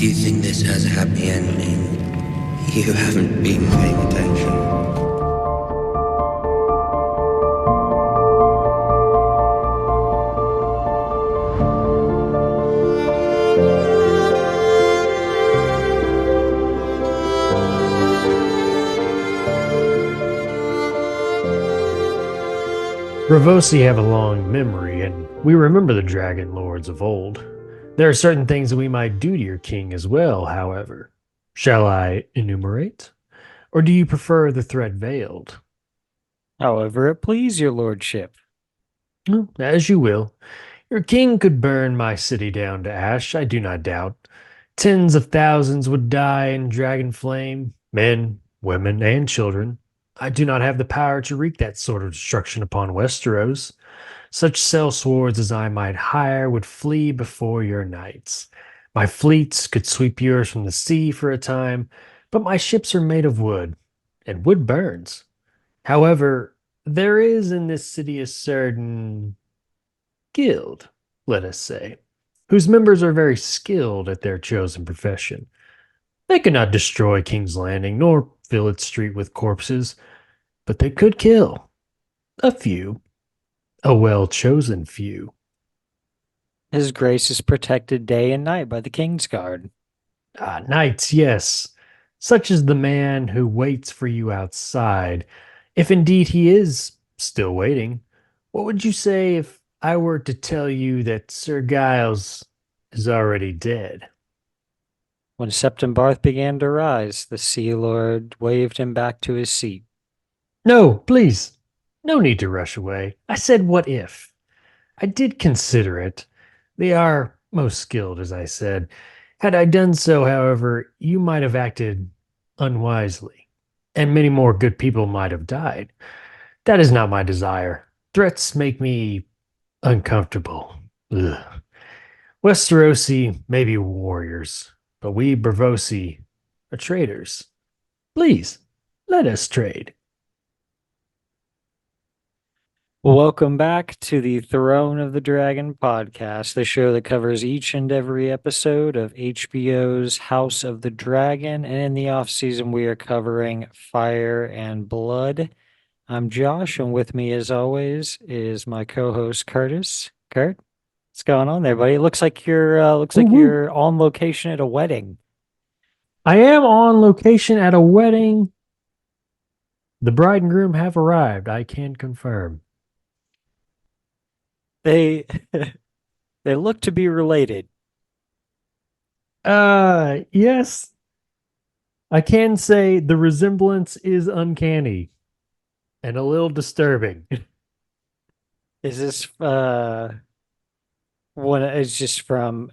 you think this has a happy ending, you haven't been paying attention. Ravosi have a long memory, and we remember the dragon lords of old. There are certain things that we might do to your king as well, however. Shall I enumerate? Or do you prefer the threat veiled? However it please your lordship. As you will. Your king could burn my city down to ash, I do not doubt. Tens of thousands would die in dragon flame, men, women, and children. I do not have the power to wreak that sort of destruction upon Westeros. Such sellswords as I might hire would flee before your knights. My fleets could sweep yours from the sea for a time, but my ships are made of wood, and wood burns. However, there is in this city a certain guild, let us say, whose members are very skilled at their chosen profession. They could not destroy King's Landing nor fill its street with corpses, but they could kill a few, a well chosen few. His grace is protected day and night by the King's Guard. Ah, knights, yes. Such is the man who waits for you outside. If indeed he is still waiting, what would you say if I were to tell you that Sir Giles is already dead? When Septon Barth began to rise, the Sea Lord waved him back to his seat. No, please. No need to rush away. I said, what if? I did consider it. They are most skilled, as I said. Had I done so, however, you might have acted unwisely, and many more good people might have died. That is not my desire. Threats make me uncomfortable. Ugh. Westerosi may be warriors, but we Bravosi are traders. Please, let us trade. Welcome back to the Throne of the Dragon podcast, the show that covers each and every episode of HBO's House of the Dragon. And in the off season, we are covering Fire and Blood. I'm Josh, and with me, as always, is my co-host Curtis. Kurt, what's going on there, buddy? It looks like you're on location at a wedding. I am on location at a wedding. The bride and groom have arrived. I can confirm. They they look to be related. Yes. I can say the resemblance is uncanny and a little disturbing. Is this one is just from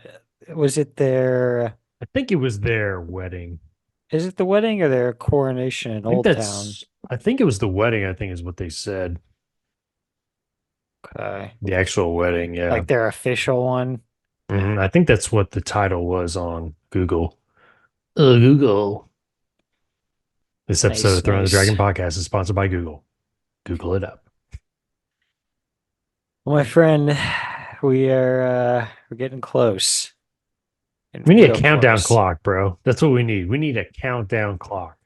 was it their I think it was their wedding. is it the wedding or their coronation in Old Town? I think it was the wedding, I think is what they said. Okay. The actual wedding, yeah. Like their official one. I think that's what the title was on Google. Google. This episode of Throne of the Dragon podcast is sponsored by Google. Google it up. Well, my friend, we're getting close. We need a countdown clock, bro. That's what we need. We need a countdown clock.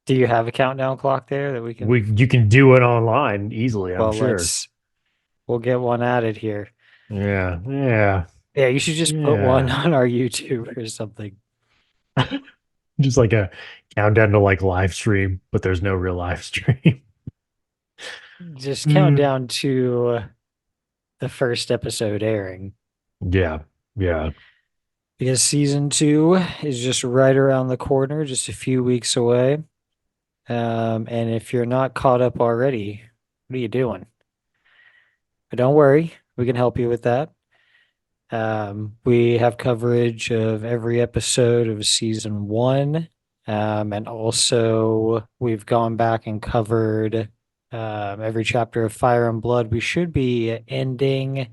Do you have a countdown clock there that we can? You can do it online easily, I'm sure. We'll get one added here. Yeah. You should just put one on our YouTube or something. Just like a countdown to like live stream, but there's no real live stream. Just count down to the first episode airing. Yeah. Because season 2 is just right around the corner, just a few weeks away. And if you're not caught up already, what are you doing? But don't worry, we can help you with that. We have coverage of every episode of season 1. And also we've gone back and covered every chapter of Fire and Blood. We should be ending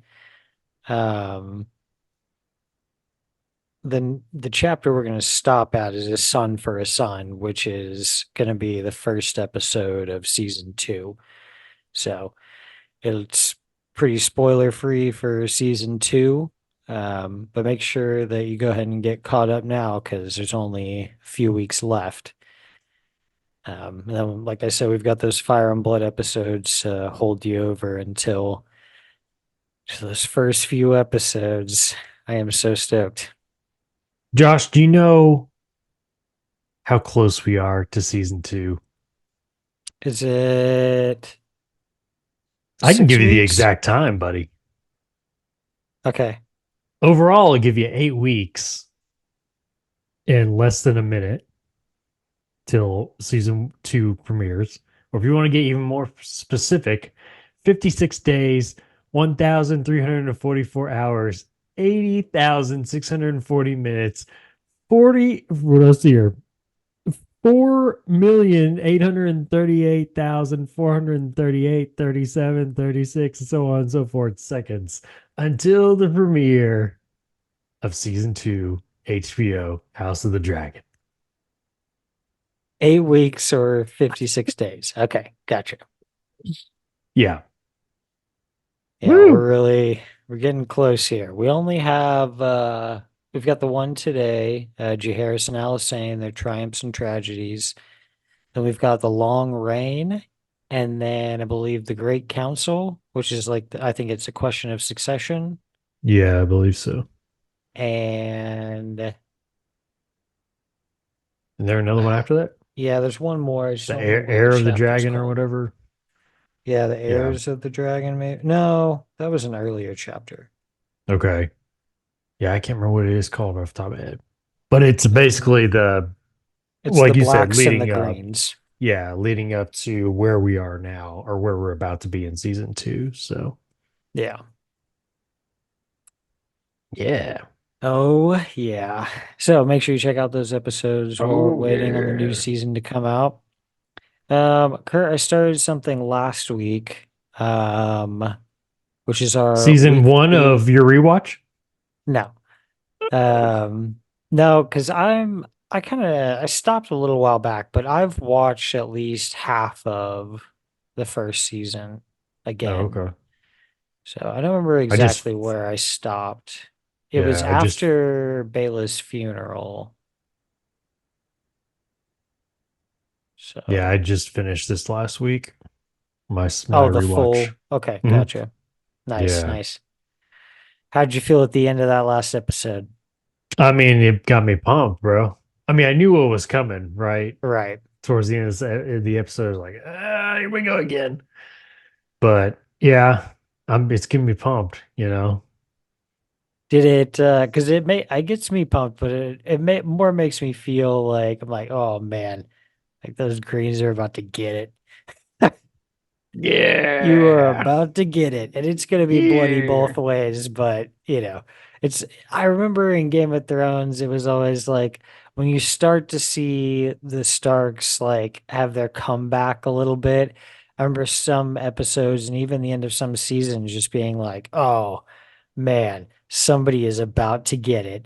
the chapter we're going to stop at is A Son for a Son, which is going to be the first episode of season 2. So it's pretty spoiler free for season 2. But make sure that you go ahead and get caught up now because there's only a few weeks left. And then, like I said, we've got those Fire and Blood episodes to hold you over until those first few episodes. I am so stoked. Josh, do you know how close we are to season two? Is it I can give you the 6 weeks? exact time, buddy. Okay. Overall, I'll give you 8 weeks and less than a minute till season two premieres. Or if you want to get even more specific, 56 days, 1,344 hours, 80,640 minutes, 40, what else here? 4,838,438, 37, 36, and so on and so forth seconds until the premiere of season two, HBO House of the Dragon. 8 weeks or 56 days. Okay, gotcha. Yeah. Yeah, Woo! we're getting close here. We only have we've got the one today, Jaehaerys and Alysanne, their triumphs and tragedies. Then we've got the long reign, and then I believe the Great Council, which is like I think it's a question of succession. Yeah, I believe so. And Is there another one after that? yeah, there's one more. I just The don't heir, remember what the heir of the chapter's dragon or called. whatever. Yeah, the Yeah. heirs of the dragon. Maybe no, that was an earlier chapter. Okay. Yeah, I can't remember what it is called off the top of my head. But it's basically the, It's the like you said, blacks and the leading up. greens. Yeah, leading up to where we are now or where we're about to be in season two. So, Yeah. yeah. Oh, yeah. So make sure you check out those episodes while we're Oh, waiting on the new yeah. season to come out. Kurt, I started something last week, which is our Season one weekly. of your rewatch? No, um, no, because I stopped a little while back, but I've watched at least half of the first season Oh, again. okay. So I don't remember I just, exactly where I stopped. It was yeah, I just, after Bela's funeral. yeah, So, I just finished this last week. My oh, the rewatch. full. Okay, Mhm. gotcha. Nice, Yeah. nice. How'd you feel at the end of that last episode? I mean, it got me pumped, bro. I mean, I knew what was coming, right? Right. Towards the end of the episode, I was like, here we go again. But yeah, it's getting me pumped, you know? Did it because it gets me pumped, but more makes me feel like I'm like, oh man, like those greens are about to get it. You are Yeah. about to get it, and it's going to be bloody Yeah. both ways. But it's. I remember in Game of Thrones, it was always like when you start to see the Starks like have their comeback a little bit. I remember some episodes and even the end of some seasons just being like, "Oh man, somebody is about to get it."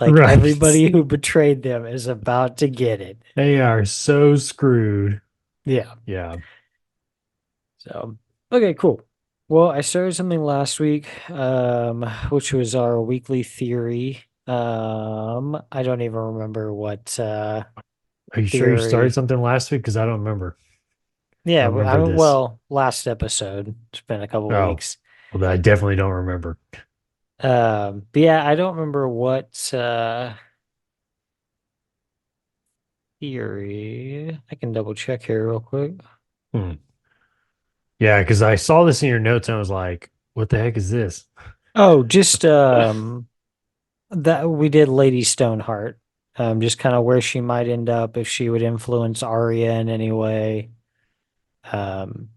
Like Right. everybody who betrayed them is about to get it. They are so screwed. Yeah. Yeah. So, okay, cool. Well, I started something last week, which was our weekly theory. I don't even remember what Are you sure you started theory. something last week? Because I don't remember. I Yeah, remember this. well, last episode. It's been a couple Oh, weeks. well, then I definitely don't remember. But yeah, I don't remember what theory. I can double check here real quick. Hmm. Yeah, because I saw this in your notes and I was like, what the heck is this? Oh, just that we did Lady Stoneheart. Just kind of where she might end up if she would influence Arya in any way. Um,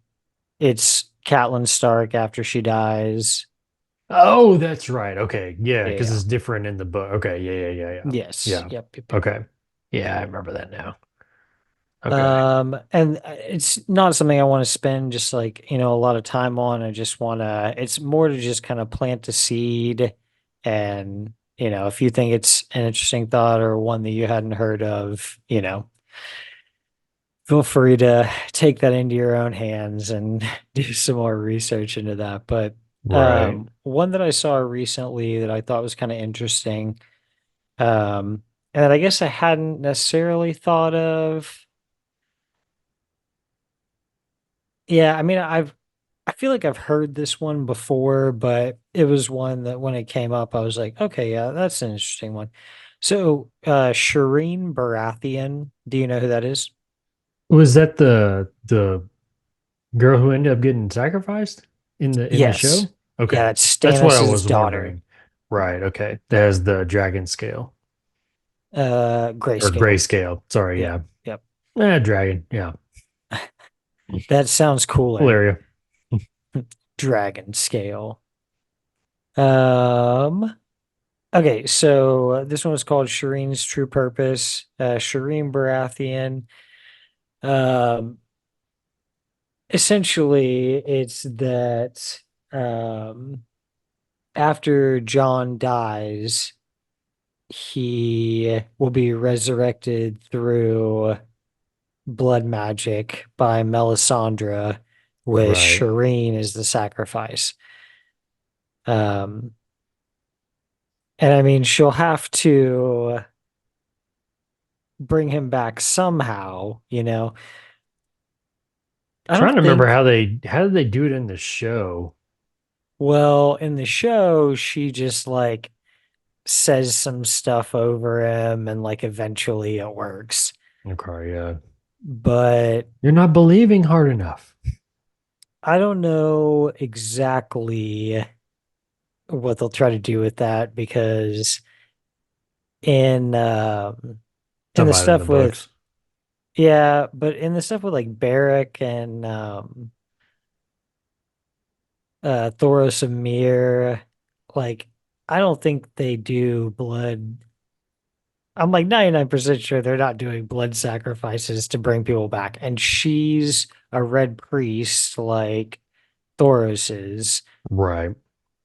it's Catelyn Stark after she dies. Oh, that's right. Okay. Yeah, because Yeah. it's different in the book. Okay. Yeah, yeah, yeah, yeah. Yes. Yeah. Yep. Yep. Yep. Okay. Yeah, I remember that now. Okay. And it's not something I want to spend just like, a lot of time on. I just want to, it's more to just kind of plant the seed. And, if you think it's an interesting thought or one that you hadn't heard of, feel free to take that into your own hands and do some more research into that. But Right. One that I saw recently that I thought was kind of interesting, and that I guess I hadn't necessarily thought of. Yeah, I mean, I feel like I've heard this one before, but it was one that when it came up, I was like, okay, yeah, that's an interesting one. So, Shireen Baratheon, do you know who that is? Was that the girl who ended up getting sacrificed in the Yes. show? Yeah, Okay. that's That's what I Stannis's was daughter. wondering. Right, okay. That has the dragon scale or Grayscale. grayscale. Sorry, Yep, yeah. yep. Dragon, yeah. That sounds cooler. Malaria. Dragon scale. Um, okay, so this one was called Shireen's True Purpose. Shireen Baratheon. Um, Essentially, it's that after John dies, he will be resurrected through blood magic by Melisandre, with Right. Shireen as the sacrifice. Um, and I mean, she'll have to bring him back somehow, you know. I Trying don't to remember think, how did they do it in the show? well, in the show, she just like says some stuff over him and like eventually it works. Okay, yeah. But You're not believing hard enough. I don't know exactly what they'll try to do with that because in in Talking the about it in the stuff with, books. yeah, but in the stuff with like Barrack and Thoros of Myr, like I don't think they do blood. I'm like 99% sure they're not doing blood sacrifices to bring people back. And she's a red priest like Thoros is. Right.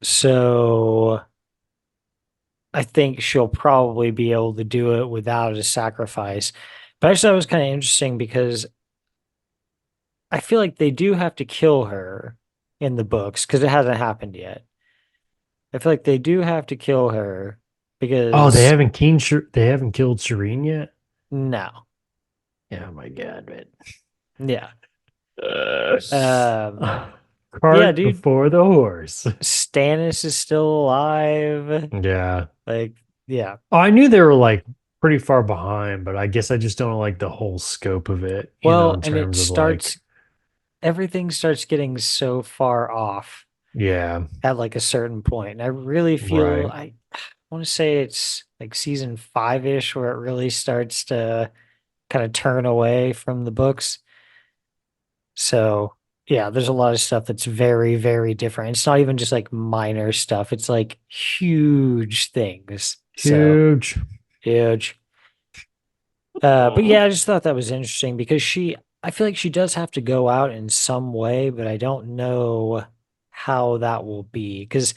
So I think she'll probably be able to do it without a sacrifice. But I just thought it was kind of interesting because I feel like they do have to kill her in the books because it hasn't happened yet. I feel like they do have to kill her Oh, because they haven't killed Shireen yet? no. Oh my god, man. Yeah. Uh, Um, yeah, Cart dude, before the horse. Stannis is still alive. Yeah. Like, yeah. Oh, I knew they were like pretty far behind, but I guess I just don't know like the whole scope of it, Well, in and it terms of like, starts, everything starts getting so far off yeah, at like a certain point. And I really feel, right. I want to say it's like season five-ish where it really starts to kind of turn away from the books. So, yeah, there's a lot of stuff that's very, very different. It's not even just like minor stuff, it's like huge things. So, Huge. huge. But yeah, I just thought that was interesting because I feel like she does have to go out in some way, but I don't know how that will be. Because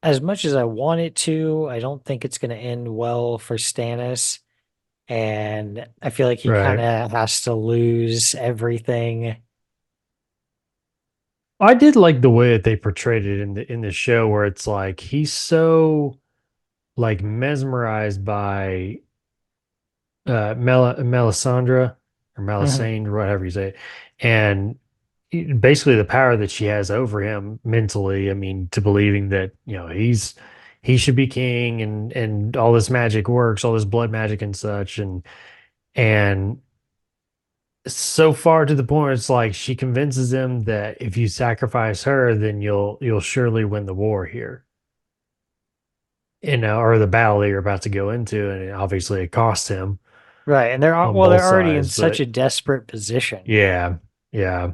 as much as I want it to, I don't think it's going to end well for Stannis. And I feel like he kind Right. of has to lose everything. I did like the way that they portrayed it in the show where it's like he's so like mesmerized by Melisandre or Mhm. Melisandre, or whatever you say it. And basically the power that she has over him mentally, I mean, to believing that, he should be king and all this magic works, all this blood magic and such. And so far to the point it's like she convinces him that if you sacrifice her, then you'll surely win the war here. Or the battle that you're about to go into, and obviously it cost him Right. And on well, both they're already in sides. such But a desperate position. yeah, yeah.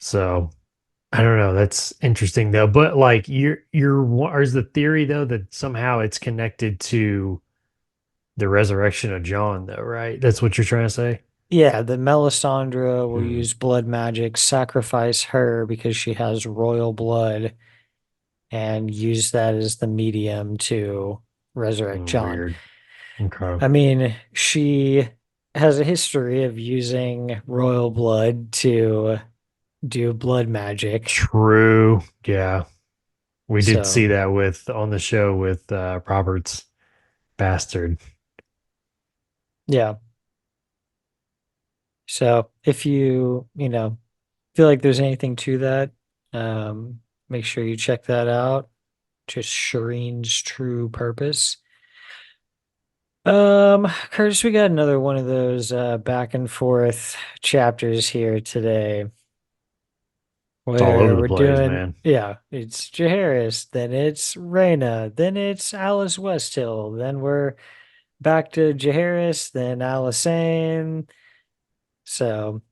So I don't know. That's interesting though. But like or is the theory though that somehow it's connected to the resurrection of John though, right? That's what you're trying to say? Yeah, the Melisandre will Hmm. use blood magic, sacrifice her because she has royal blood, and use that as the medium to resurrect John. Weird. Okay. I mean, she has a history of using royal blood to do blood magic. True. Yeah. We did see So that with on the show with Robert's bastard. yeah. So if feel like there's anything to that, make sure you check that out. Just Shireen's True Purpose. Curtis, we got another one of those back and forth chapters here today It's all over where the we're place, doing, man. yeah, it's Jaehaerys, then it's Rhaena, then it's Alice Westhill, then we're back to Jaehaerys, then Alysanne. So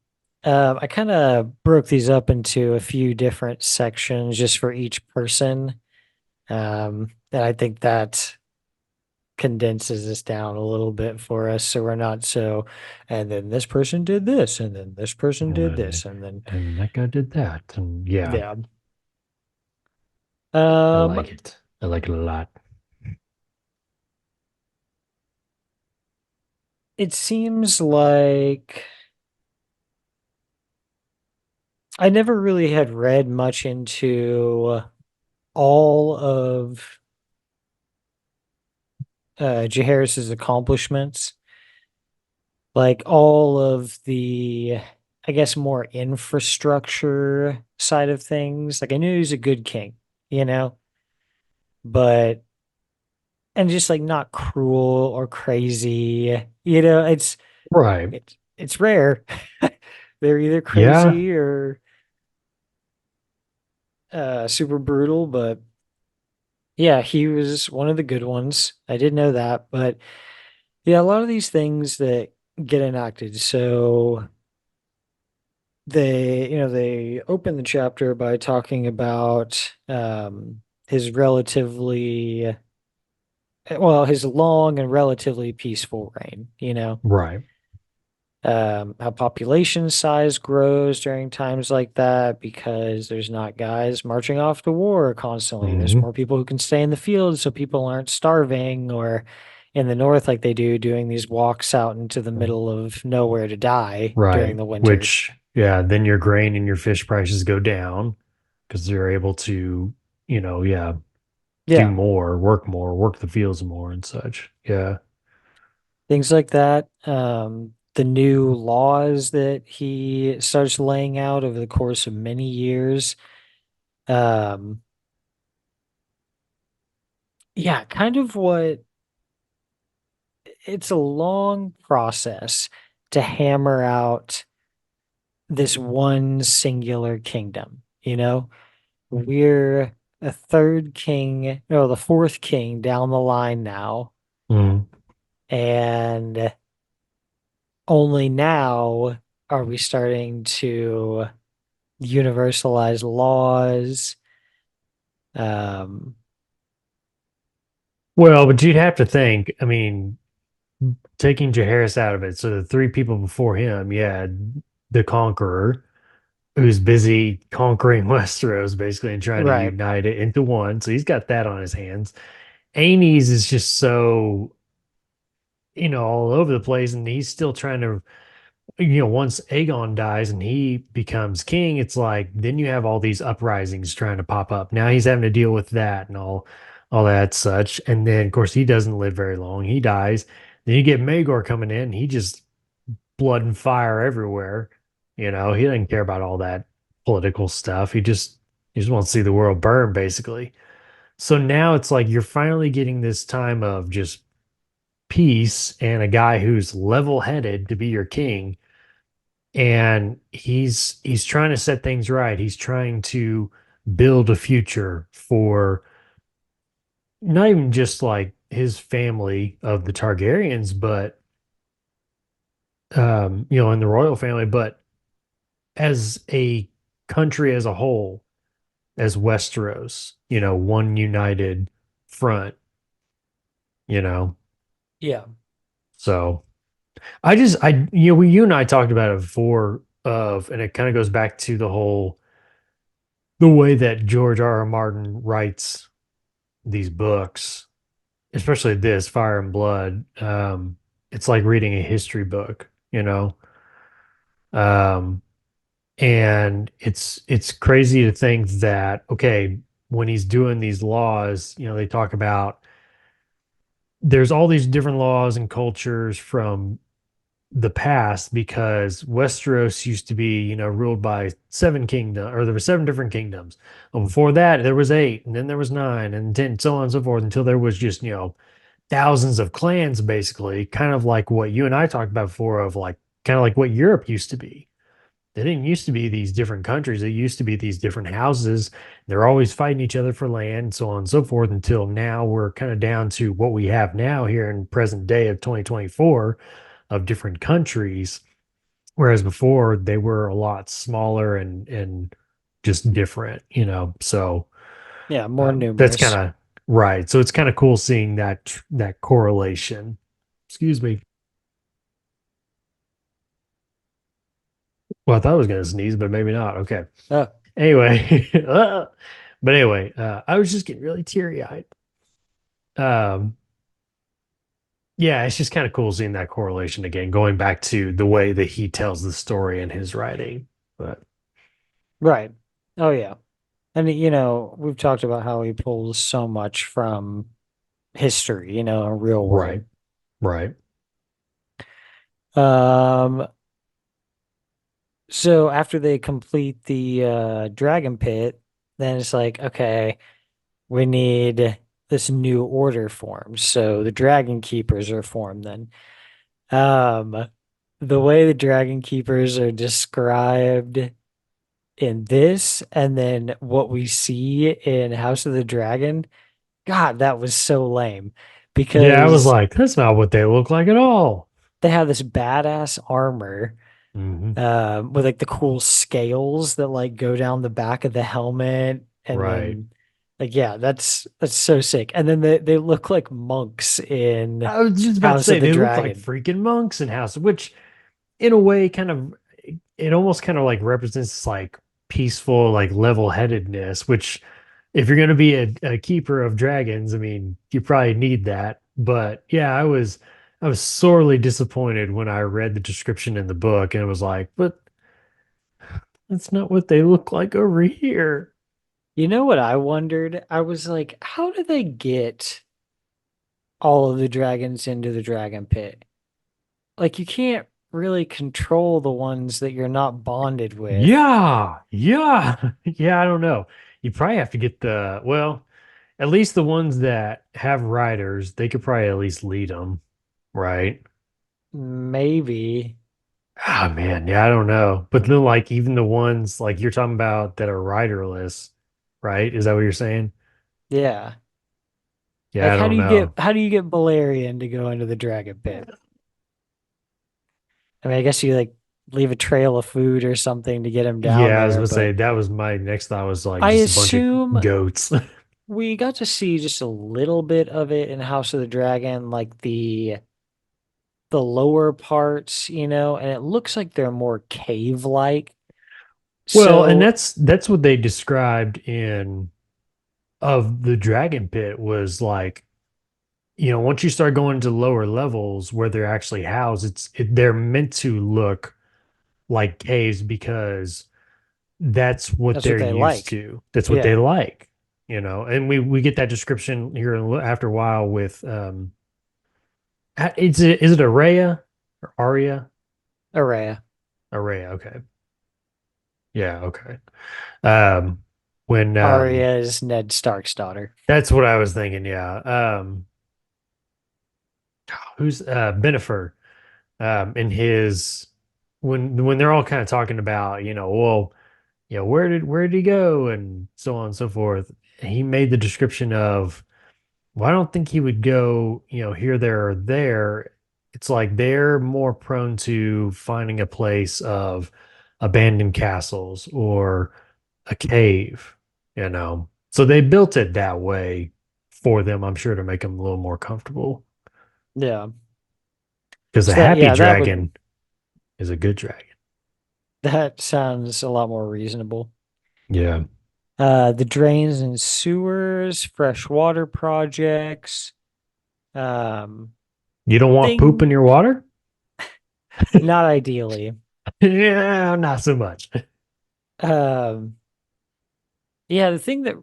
I kind of broke these up into a few different sections just for each person. And I think that condenses this down a little bit for us so we're not so, and then this person did this, and then this person And did then this, and then and that guy did that. And yeah, yeah. I Um, like it. I like it a lot. it seems like I never really had read much into all of Jaehaerys's accomplishments, like all of the, I guess, more infrastructure side of things. Like I knew he was a good king, you know, but and just like not cruel or crazy, Right. it's rare. They're either Yeah. crazy or super brutal, but yeah, he was one of the good ones. I did know that, but yeah, a lot of these things that get enacted. So they open the chapter by talking about his relatively his long and relatively peaceful reign, Right. how population size grows during times like that because there's not guys marching off to war constantly. There's Hmm. more people who can stay in the field so people aren't starving or in the north like they do doing these walks out into the middle of nowhere to die during Right. the winters. Which, yeah, then your grain and your fish prices go down because they're able to, yeah, do Yeah, more, work the fields more and such. Yeah. things like that. The new laws that he starts laying out over the course of many years. Um, yeah, kind of what it's a long process to hammer out this one singular kingdom, you know? We're a third king, no, the fourth king down the line now, Mhm. and only now are we starting to universalize laws. Um, Well, but you'd have to think, I mean, taking Jaehaerys out of it. So the three people before him, yeah, the Conqueror, who's busy conquering Westeros basically and trying to right. unite it into one. So he's got that on his hands. Aenys is just so, all over the place, and he's still trying to, once Aegon dies and he becomes king, it's like then you have all these uprisings trying to pop up. Now he's having to deal with that and all that such. And then of course he doesn't live very long. He dies. Then you get Maegor coming in. He just blood and fire everywhere. He doesn't care about all that political stuff. He just wants to see the world burn, basically. So now it's like you're finally getting this time of just peace and a guy who's level-headed to be your king. And he's trying to set things right. He's trying to build a future for not even just like his family of the Targaryens, but in the royal family, but as a country as a whole, as Westeros, one united front, you know. Yeah. So you and I talked about it before and it kind of goes back to the way that George R. R. Martin writes these books, especially this Fire and Blood. It's like reading a history book. Um, and it's crazy to think that okay, when he's doing these laws, they talk about there's all these different laws and cultures from the past because Westeros used to be, ruled by seven kingdoms, or there were seven different kingdoms. And before that, there was eight, and then there was nine, and 10, so on and so forth, until there was just, thousands of clans, basically, kind of like what you and I talked about before, of like kind of like what Europe used to be. They didn't used to be these different countries. They used to be these different houses. They're always fighting each other for land, so on and so forth, until now we're kind of down to what we have now here in present day of 2024 of different countries. Whereas before they were a lot smaller and just different, So Yeah, more that's kind numerous. of right. So it's kind of cool seeing that correlation. Excuse me. Well, I thought I was going to sneeze, but maybe not. Okay. Oh, Anyway, but anyway, I was just getting really teary eyed. Um, yeah, it's just kind of cool seeing that correlation again, going back to the way that he tells the story in his writing. But right. Oh, yeah. And, we've talked about how he pulls so much from history, a real right, world. right. Um, so after they complete the dragon pit, then it's like, okay, we need this new order formed. So the dragon keepers are formed then. Um, the way the dragon keepers are described in this and then what we see in House of the Dragon, God, that was so lame Yeah, I was because like, that's not what they look like at all. they have this badass armor Hmm. with like the cool scales that like go down the back of the helmet and Right. then like yeah, that's so sick. And then they look like monks in I was just about to House say of the they look like Dragon. freaking monks in House, which in a way kind of it almost kind of like represents like peaceful, like level-headedness, which if you're going to be a keeper of dragons, I mean, you probably need that. But yeah, I was sorely disappointed when I read the description in the book and it was like, but that's not what they look like over here. You know what I wondered? I was like, how do they get all of the dragons into the dragon pit? Like you can't really control the ones that you're not bonded with. Yeah, yeah, yeah. I don't know. You probably have to get well, at least the ones that have riders, they could probably at least lead them, right? Maybe. Ah, man, yeah, I don't know. But then, like, even the ones like you're talking about that are riderless, right? Is that what you're saying? Yeah. Yeah, Like I don't know. how do you get Balerion to go into the dragon pit? I mean, I guess you like leave a trail of food or something to get him down Yeah, I was there, gonna say but that was my next thought was like I just a bunch of assume goats. we got to see just a little bit of it in House of the Dragon, like the lower parts, and it looks like they're more cave-like. Well, and So that's what they described in of the dragon pit was like, once you start going to lower levels where they're actually housed, they're meant to look like caves because that's what that's what they're they used like. to. That's what they Yeah. like, And we get that description here after a while with is it Araya or Aria? Araya. Araya, okay. Yeah, okay. Um when Arya is Ned Stark's daughter. that's what I was thinking, yeah. Who's Benifer in his when they're all kind of talking about, well, where did he go and so on and so forth. He made the description of, well, I don't think he would go, here, there, or there. It's like they're more prone to finding a place of abandoned castles or a cave, So they built it that way for them, I'm sure, to make them a little more comfortable. Yeah. Because a So that happy yeah, that would dragon is a good dragon. that sounds a lot more reasonable. Yeah. The drains and sewers, freshwater projects, um, You don't want poop in thing your water? not ideally. Yeah, not so much. Um, yeah, the thing that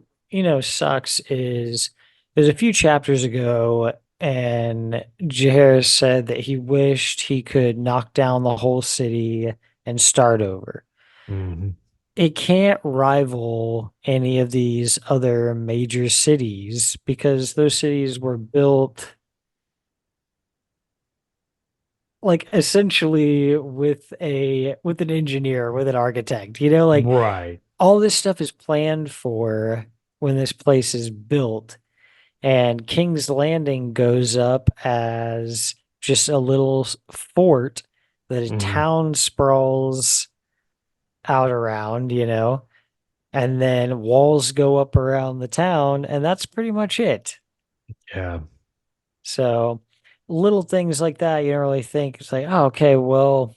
sucks is there's a few chapters ago, and Jaehaerys said that he wished he could knock down the whole city and start over. Hmm. It can't rival any of these other major cities because those cities were built like essentially with an engineer, with an architect. Like Right. all this stuff is planned for when this place is built. And King's Landing goes up as just a little fort that a Hmm. town sprawls out around, and then walls go up around the town, and that's pretty much it. Yeah. So little things like that, you don't really think it's like, oh, okay, well,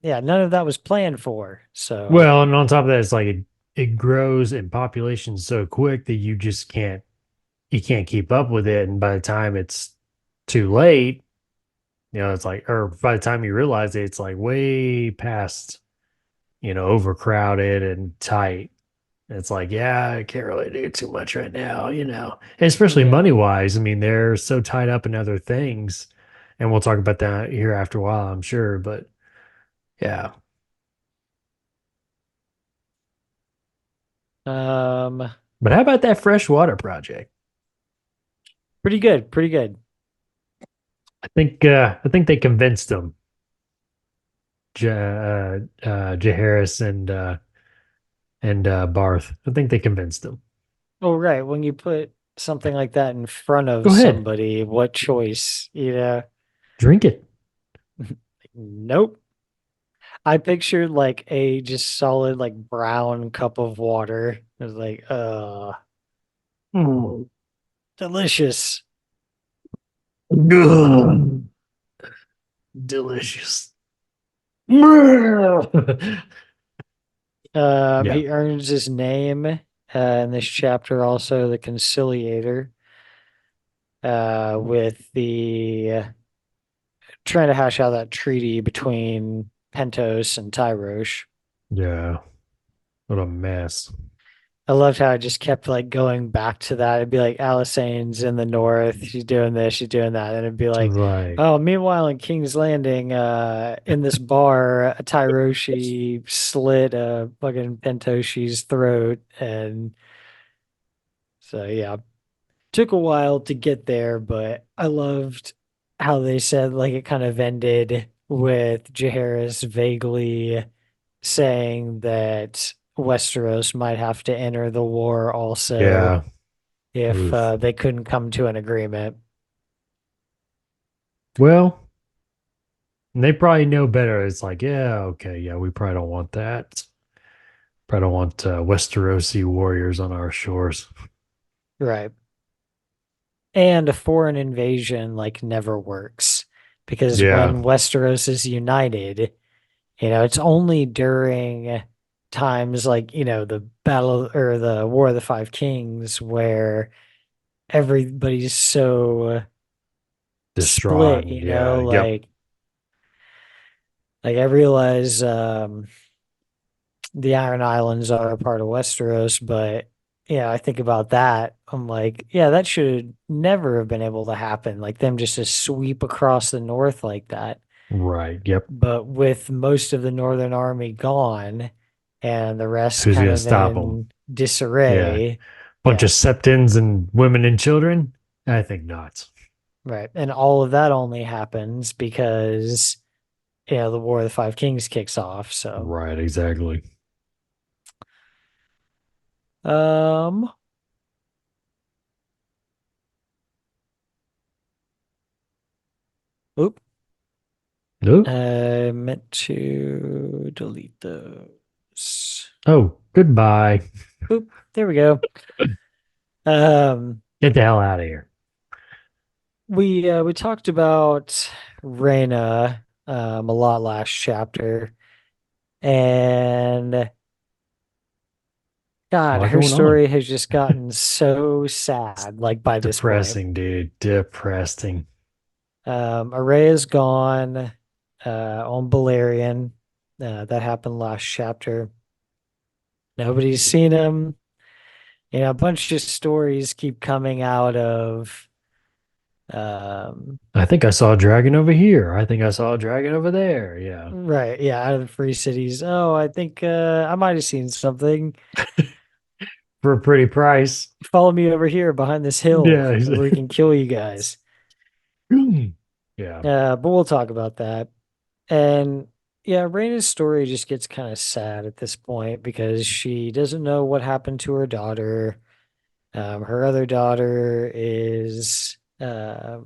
yeah, none of that was planned for. So, Well, and on top of that, it's like it grows in population so quick that you can't keep up with it. And by the time it's too late, it's like, or by the time you realize it, it's like way past, overcrowded and tight. It's like, yeah, I can't really do too much right now. And especially yeah. money wise. I mean, they're so tied up in other things. And we'll talk about that here after a while, I'm sure. But yeah. Um, But how about that freshwater project? Pretty good, pretty good. I think they convinced them, Jaehaerys and Barth. I think they convinced them. Oh, right. When you put something like that in front of Go ahead, somebody, what choice? drink it. Nope. I pictured like a just solid like brown cup of water. It was like, Mm. delicious. Ugh, delicious. Yeah, He earns his name in this chapter also the Conciliator, with the trying to hash out that treaty between Pentos and Tyrosh. yeah. What a mess. I loved how I just kept like going back to that. It'd be like Alysanne's in the north, she's doing this, she's doing that. And it'd be It's like, like, oh, meanwhile in King's Landing, in this bar, a Tyroshi slit a fucking Pentoshi's throat. And so yeah, took a while to get there, but I loved how they said like it kind of ended with Jaehaerys vaguely saying that Westeros might have to enter the war also yeah. if Oof. they couldn't come to an agreement. Well, they probably know better. It's like, yeah, okay, yeah, we probably don't want that. Probably don't want Westerosi warriors on our shores. Right. And a foreign invasion like never works because Yeah, when Westeros is united, it's only during times like, the battle or the War of the Five Kings where everybody's so distraught. split, And yeah, yep, like I realize the Iron Islands are a part of Westeros, but yeah, I think about that. I'm like, yeah, that should never have been able to happen. Like them just to sweep across the north like that. right, yep. But with most of the Northern Army gone and the rest Who's kind gonna of stop them? in Yeah, disarray, bunch yeah, of septons and women and children. I think not. right. And all of that only happens because the War of the Five Kings kicks off. So, Right, exactly. um, oop, Nope. I meant to delete those. Oh, goodbye. Oop, there we go. Um, Get the hell out of here. we talked about Reyna a lot last chapter, and A God, lot her going on. story has just gotten so sad, like by this point. Depressing, dude. Depressing. Arrea's gone on Balerion. That happened last chapter. Nobody's seen him. A bunch of stories keep coming out of um I think I saw a dragon over here. I think I saw a dragon over there. Yeah. right, yeah, out of the free cities. Oh, I think I might have seen something. For a pretty price. Follow me over here behind this hill Yeah. where we can kill you guys. Yeah. But we'll talk about that. And yeah, Raina's story just gets kind of sad at this point because she doesn't know what happened to her daughter. Her other daughter is a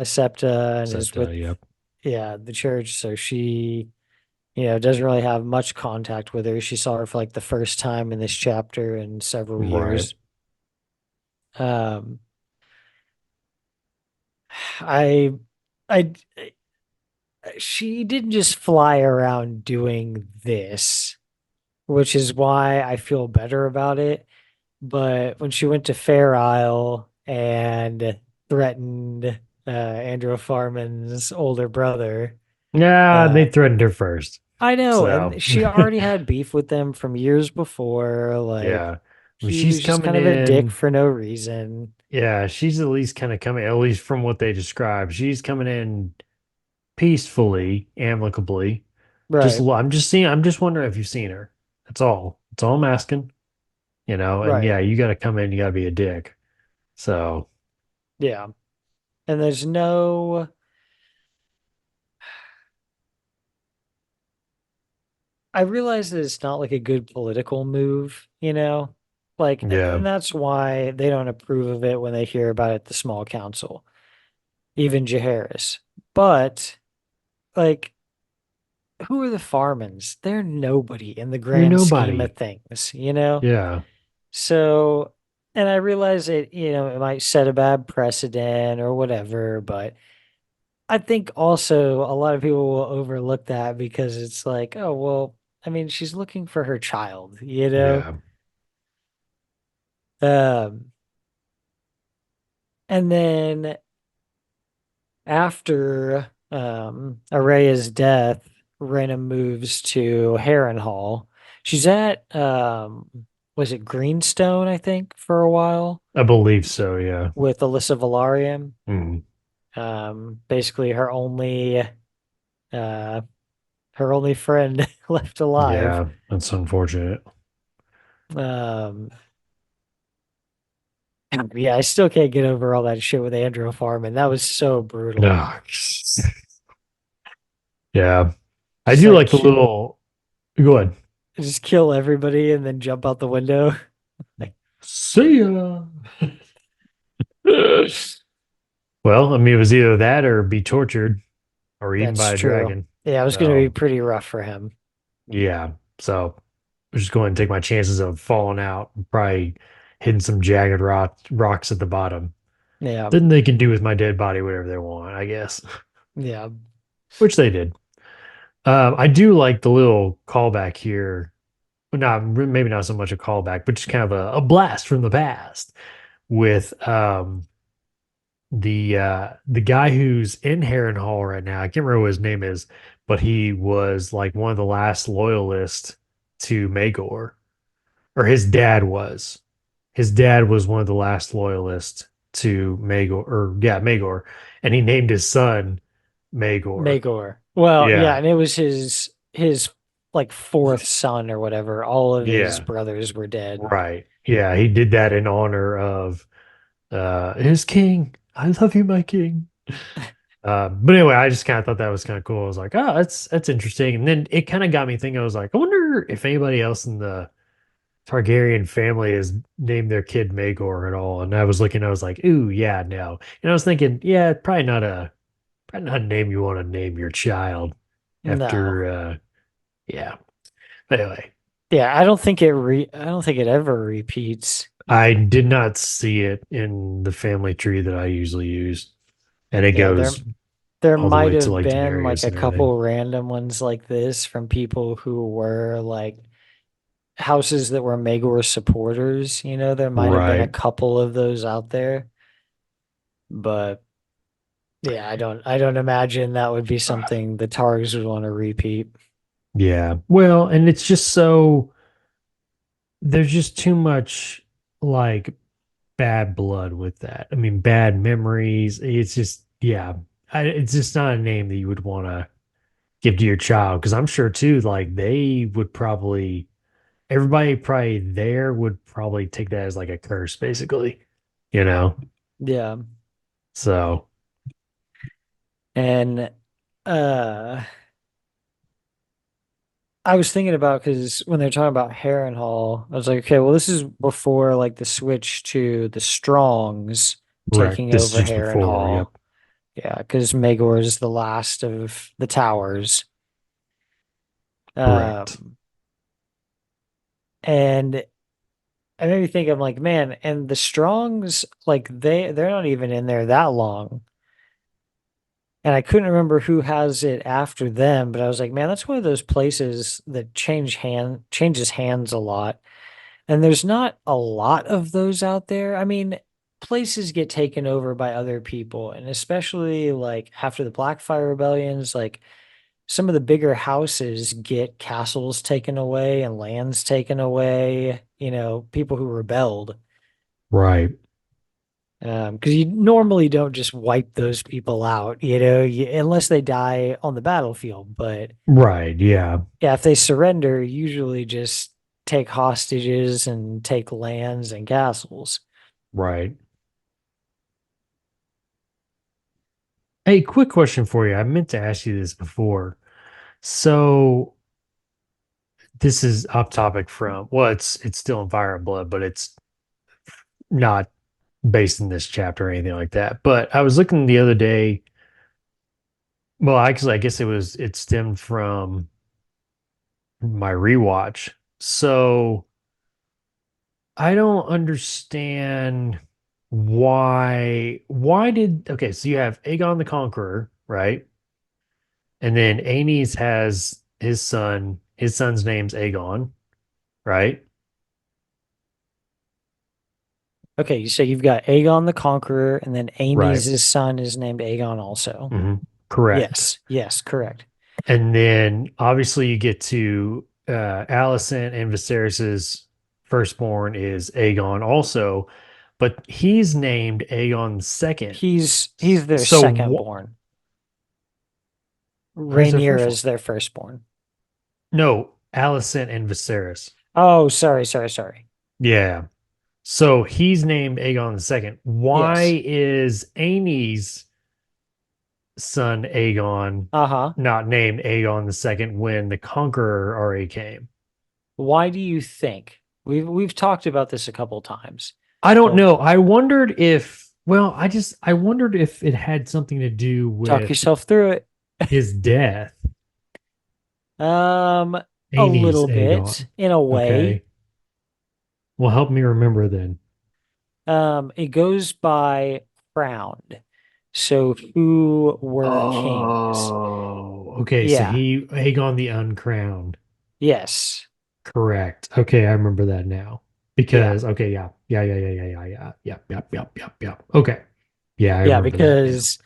septa and is with, Septa, yep. yeah, the church. So she, doesn't really have much contact with her. She saw her for like the first time in this chapter in several Right. years. Um, I, I, she didn't just fly around doing this, which is why I feel better about it. But when she went to Fair Isle and threatened Andrew Farman's older brother, Yeah, uh, they threatened her first. I know, So and she already had beef with them from years before. Like, yeah. I mean, he she's was just coming kind of a dick in. for no reason. Yeah, she's at least kind of coming, at least from what they describe. She's coming in peacefully, amicably. Right, I'm just wondering if you've seen her. That's all. That's all I'm asking. And right. yeah, you got to come in, you got to be a dick. So, Yeah. And there's no, I realize that it's not like a good political move, Like, yeah, and that's why they don't approve of it when they hear about it at the small council, even Jaehaerys. But like, who are the Farmans? They're nobody in the you're grand scheme of nobody. things. Yeah, So, and I realize it might set a bad precedent or whatever, but I think also a lot of people will overlook that because it's like, oh, well, I mean, she's looking for her child. yeah. Um, and then after Araya's death, Rena moves to Harrenhal. She's at was it Greenstone, I think, for a while I believe so. Yeah. with Alyssa Valarian. Mm, Basically uh her only friend left alive. yeah, that's unfortunate. Um yeah, I still can't get over all that shit with Andrew Farman. That was so brutal. No. Yeah. I Just do like like the little. Go ahead. just kill everybody and then jump out the window. Like, See ya. Well, I mean, it was either that or be tortured or eaten that's by a true. dragon. Yeah, it was going to be So, pretty rough for him. yeah. So, I'm just going to take my chances of falling out and probably hitting some jagged rocks at the bottom. Yeah, Then they can do with my dead body whatever they want, I guess, yeah. which they did. I do like the little callback here. Well, not maybe not so much a callback, but just kind of a blast from the past with the guy who's in Harrenhal right now. I can't remember what his name is, but he was like one of the last loyalists to Maegor, or his dad was. His dad was one of the last loyalists to Maegor, or yeah, Maegor, and he named his son Maegor. Magor. Well, yeah, Yeah, and it was his like fourth son or whatever. All of his yeah, brothers were dead. right. Yeah, he did that in honor of his king. I love you, my king. But anyway, I just kind of thought that was kind of cool. I was like, oh, that's interesting. And then it kind of got me thinking. I was like, I wonder if anybody else in the Targaryen family has named their kid Maegor at all. And I was looking, I was like, ooh, yeah, no. And I was thinking, yeah, probably not a name you want to name your child No. after. Yeah. But anyway, Yeah, I don't think it ever repeats. I did not see it in the family tree that I usually use, and it Yeah, goes there all the might way to have like been like Daenerys a and everything. couple random ones like this from people who were like houses that were Magor supporters. There might have been a Right. couple of those out there, but yeah, I don't imagine that would be something the Targs would want to repeat. Yeah. Well, and it's just so there's just too much. like bad blood with that. I mean, bad memories. It's just, yeah, it's just not a name that you would want to give to your child because I'm sure too, like they would probably, everybody probably there would probably take that as like a curse, basically, you know? Yeah. So, And uh I was thinking about because when they're talking about Harrenhal, I was like, okay, well, this is before like the switch to the Strongs correct. taking This is over just before. Harrenhal. Yep. Yeah, because Maegor is the last of the towers. Correct. Um, and it made me think, I'm like, man, and the Strongs, like they're not even in there that long. And I couldn't remember who has it after them, but I was like, man, that's one of those places that changes hands a lot. And there's not a lot of those out there. I mean, places get taken over by other people, and especially like after the Blackfire rebellions, like some of the bigger houses get castles taken away and lands taken away, people who rebelled. Right. Because you normally don't just wipe those people out, unless they die on the battlefield. But Right. Yeah. yeah, if they surrender, usually just take hostages and take lands and castles. Right. Hey, quick question for you. I meant to ask you this before. So this is off topic from, well, it's still in Fire and Blood, but it's not based in this chapter or anything like that. But I was looking the other day. Well, actually, I guess it stemmed from my rewatch. So I don't understand why did okay, so you have Aegon the Conqueror, right? And then Aenys has his son's name's Aegon, right? Okay, so you've got Aegon the Conqueror, and then Right. Amy's son is named Aegon also. Hmm. Correct. Yes, yes, correct. And then obviously you get to Alicent and Viserys's firstborn is Aegon also, but he's named Aegon the second. He's their So second born. who's their Rainier first one? is their firstborn. No, Alicent and Viserys. Oh, sorry, sorry, sorry. Yeah. So he's named Aegon the second. Yes. Why is Aenys' son Aegon Uh-huh. not named Aegon the second when the Conqueror already came? Why do you think? We've talked about this a couple times. I don't But know. I wondered if, well, I wondered if it had something to do talk with yourself through it. his death, Um, a Aenys little bit Aegon. in a way. Okay. Well, help me remember then. It goes by crowned. So who were kings? Oh, okay. So Yeah. Aegon the Uncrowned. Yes. Correct. Okay, I remember that now. Yeah. Because okay, yeah. Yeah, yeah, yeah, yeah, yeah, yeah. Yep, yep, yep, yep, yep. Okay. Yeah, I Yeah, remember that now. because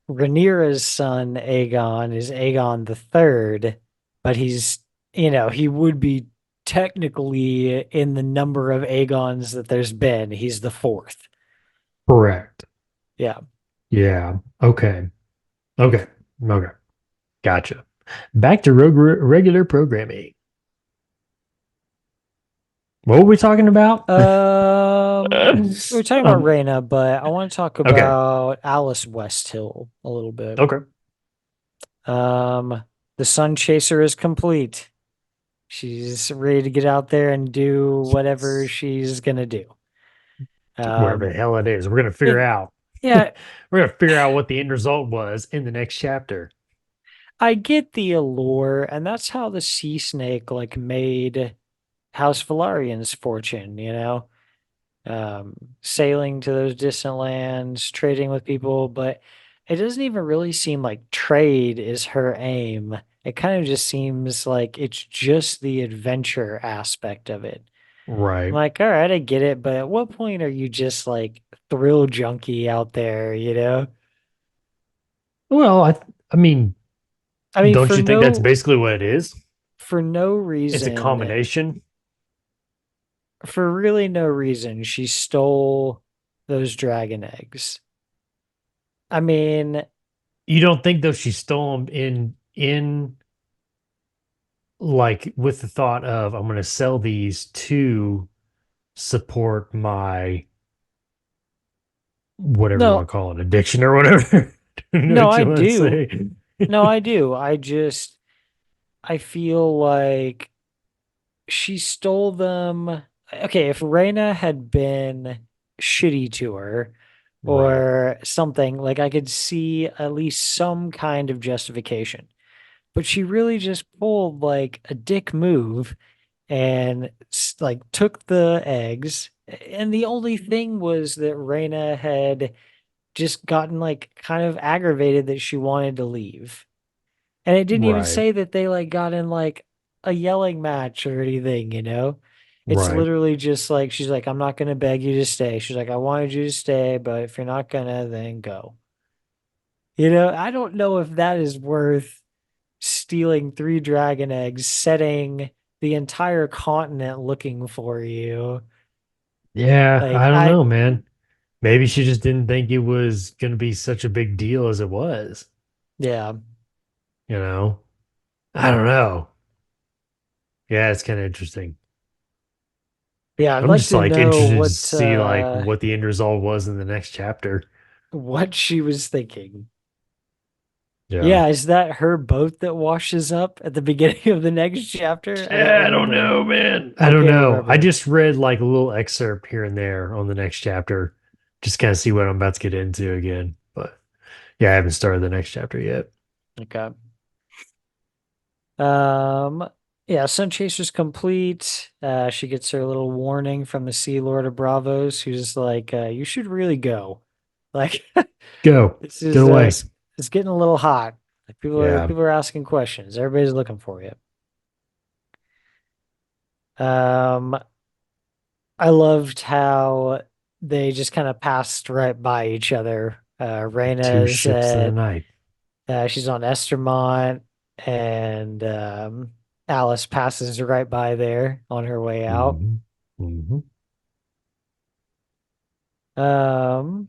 Rhaenyra's son Aegon is Aegon the Third, but he would be technically in the number of Aegons that there's been. He's the fourth. Correct. Yeah. Yeah. Okay. Okay. Okay. Gotcha. Back to regular programming. What were we talking about? We were talking about Um, Rhaena, but I want to talk okay. about Alice Westhill a little bit. Okay. Um, the Sun Chaser is complete. She's ready to get out there and do whatever she's gonna do. Whatever the Um, hell it is, we're gonna figure it, out. yeah, We're gonna figure out what the end result was in the next chapter. I get the allure, and that's how the sea snake like made House Valarian's fortune. Sailing to those distant lands, trading with people, but it doesn't even really seem like trade is her aim. It kind of just seems like it's just the adventure aspect of it. I'm Right. like, all right, I get it, but at what point are you just like thrill junkie out there? Well, I mean, I mean, don't you think that's basically what it is? for no It's a reason. combination. for really no reason, she stole those dragon eggs. I mean, You don't think though she stole them in like with the thought of I'm going to sell these to support my whatever you want no, to call it, addiction or whatever. You know no, what I you want to do. say? No, I do. I feel like she stole them. Okay, if Reyna had been shitty to her Right, or something, like I could see at least some kind of justification. But she really just pulled like a dick move and like took the eggs. And the only thing was that Reyna had just gotten like kind of aggravated that she wanted to leave. And it didn't even right, say that they like got in like a yelling match or anything, you know? It's right. literally just like she's like, I'm not gonna beg you to stay. She's like, I wanted you to stay, but if you're not gonna, then go. I don't know if that is worth stealing three dragon eggs, setting the entire continent looking for you. Yeah, Like I don't I know, man. Maybe she just didn't think it was going to be such a big deal as it was, yeah. you know? I don't know. Yeah, it's kind of interesting. Yeah, I'd I'm like just to like know interested to see like what the end result was in the next chapter. what she was thinking. Yeah. Yeah, is that her boat that washes up at the beginning of the next chapter? I don't Yeah, I don't remember. know, man. I I don't can't know. I remember. just read like a little excerpt here and there on the next chapter, just kind of see what I'm about to get into again. But yeah, I haven't started the next chapter yet. Okay. Um, yeah, Sun Chaser's complete. She gets her little warning from the Sea Lord of Bravos, who's like, you should really go. Like Go, this get is away. it's getting a little hot. Like Yeah, people are asking questions. Everybody's looking for you. Um, I loved how they just kind of passed right by each other. two Reyna's ships of the at night. she's on Estermont, and Alice passes right by there on her way out. Hmm. Hmm. Um,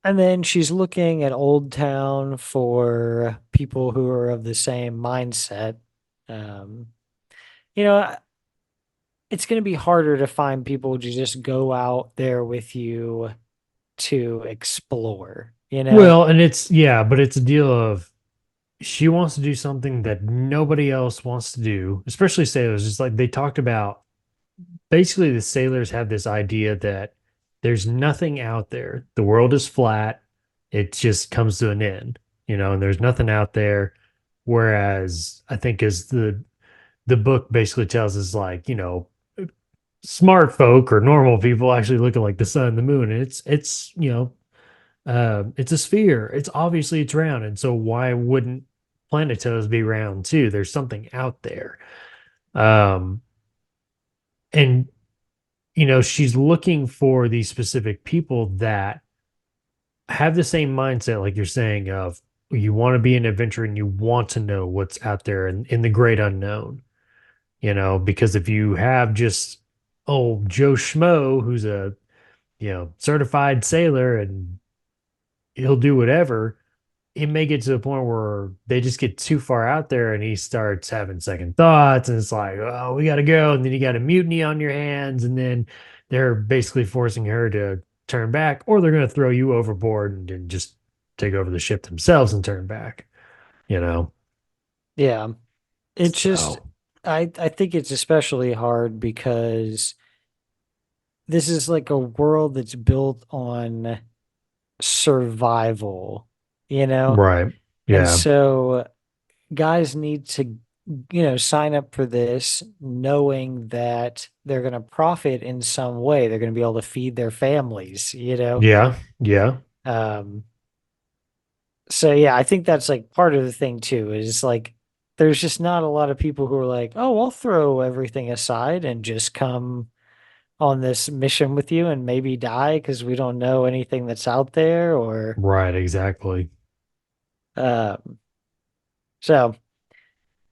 and then she's looking at Old Town for people who are of the same mindset. Um, you know, it's going to be harder to find people to just go out there with you to explore, you know? Well, and it's yeah, but it's a deal of she wants to do something that nobody else wants to do, especially sailors. It's like they talked about basically the sailors have this idea that there's nothing out there. The world is flat. It just comes to an end, and there's nothing out there. Whereas I think as the book basically tells us like, smart folk or normal people actually look at like the sun and the moon, and it's a sphere. It's round, and so why wouldn't Planetos be round too? There's something out there. Um, and she's looking for these specific people that have the same mindset, like you're saying, of you want to be an adventurer and you want to know what's out there in the great unknown, because if you have just old Joe Schmo who's a, certified sailor and he'll do whatever, it may get to the point where they just get too far out there and he starts having second thoughts and it's like, oh, we got to go. And then you got a mutiny on your hands. And then they're basically forcing her to turn back, or they're going to throw you overboard and just take over the ship themselves and turn back, you know? Yeah. It's just So, I think it's especially hard because this is like a world that's built on survival, you know? right. And Yeah. so guys need to, sign up for this knowing that they're going to profit in some way. They're going to be able to feed their families. Yeah. Yeah. Um, so yeah, I think that's like part of the thing too, is like there's just not a lot of people who are like, oh, I'll throw everything aside and just come on this mission with you and maybe die because we don't know anything that's out there or Right. Exactly. um so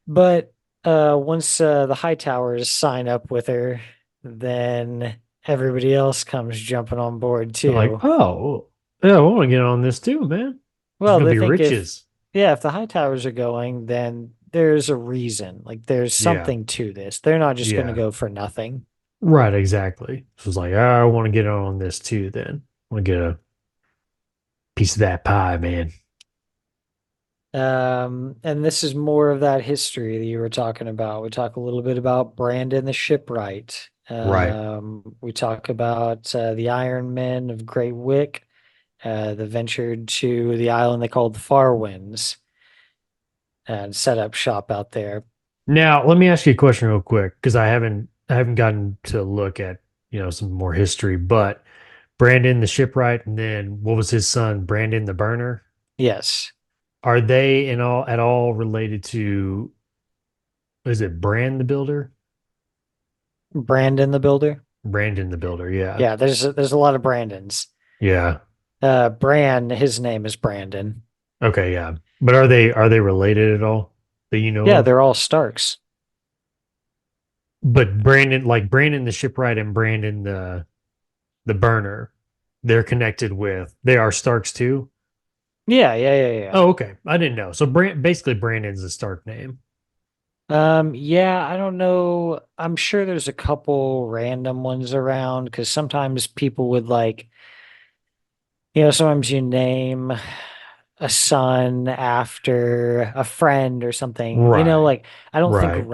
but once the high towers sign up with her, then everybody else comes jumping on board They're like, too. oh, yeah, I want to get on this too, man. There's Well, gonna they be think if, riches. yeah, if the high towers are going, then there's a reason. Like there's Yeah, something to this. They're not just going to yeah, go for nothing. right, exactly. So it's like, I want to get on this too. Then I want to get a piece of that pie, man. And this is more of that history that you were talking about. We talk a little bit about Brandon the shipwright. Right. We talk about the Iron Men of Great Wick that ventured to the island they called the Far Winds and set up shop out there. Now, let me ask you a question real quick because I haven't gotten to look at some more history. But Brandon the shipwright, and then what was his son, Brandon the burner? Yes, Are they in all at all related to? Is it Brand the builder? Brandon the Builder. Brandon the builder, yeah, Yeah, there's a lot of Brandons. yeah. Bran, his name is Brandon. Okay, yeah. But are they related at all that you know Yeah, of? they're all Starks. But Brandon, like Brandon the shipwright and Brandon the burner, they're connected with. They are Starks too. Yeah, yeah, yeah, yeah. Oh, okay. I didn't know. So basically, Brandon's a Stark name. Yeah, I don't know. I'm sure there's a couple random ones around because sometimes people would like, sometimes you name a son after a friend or something. Right, Like I don't think right,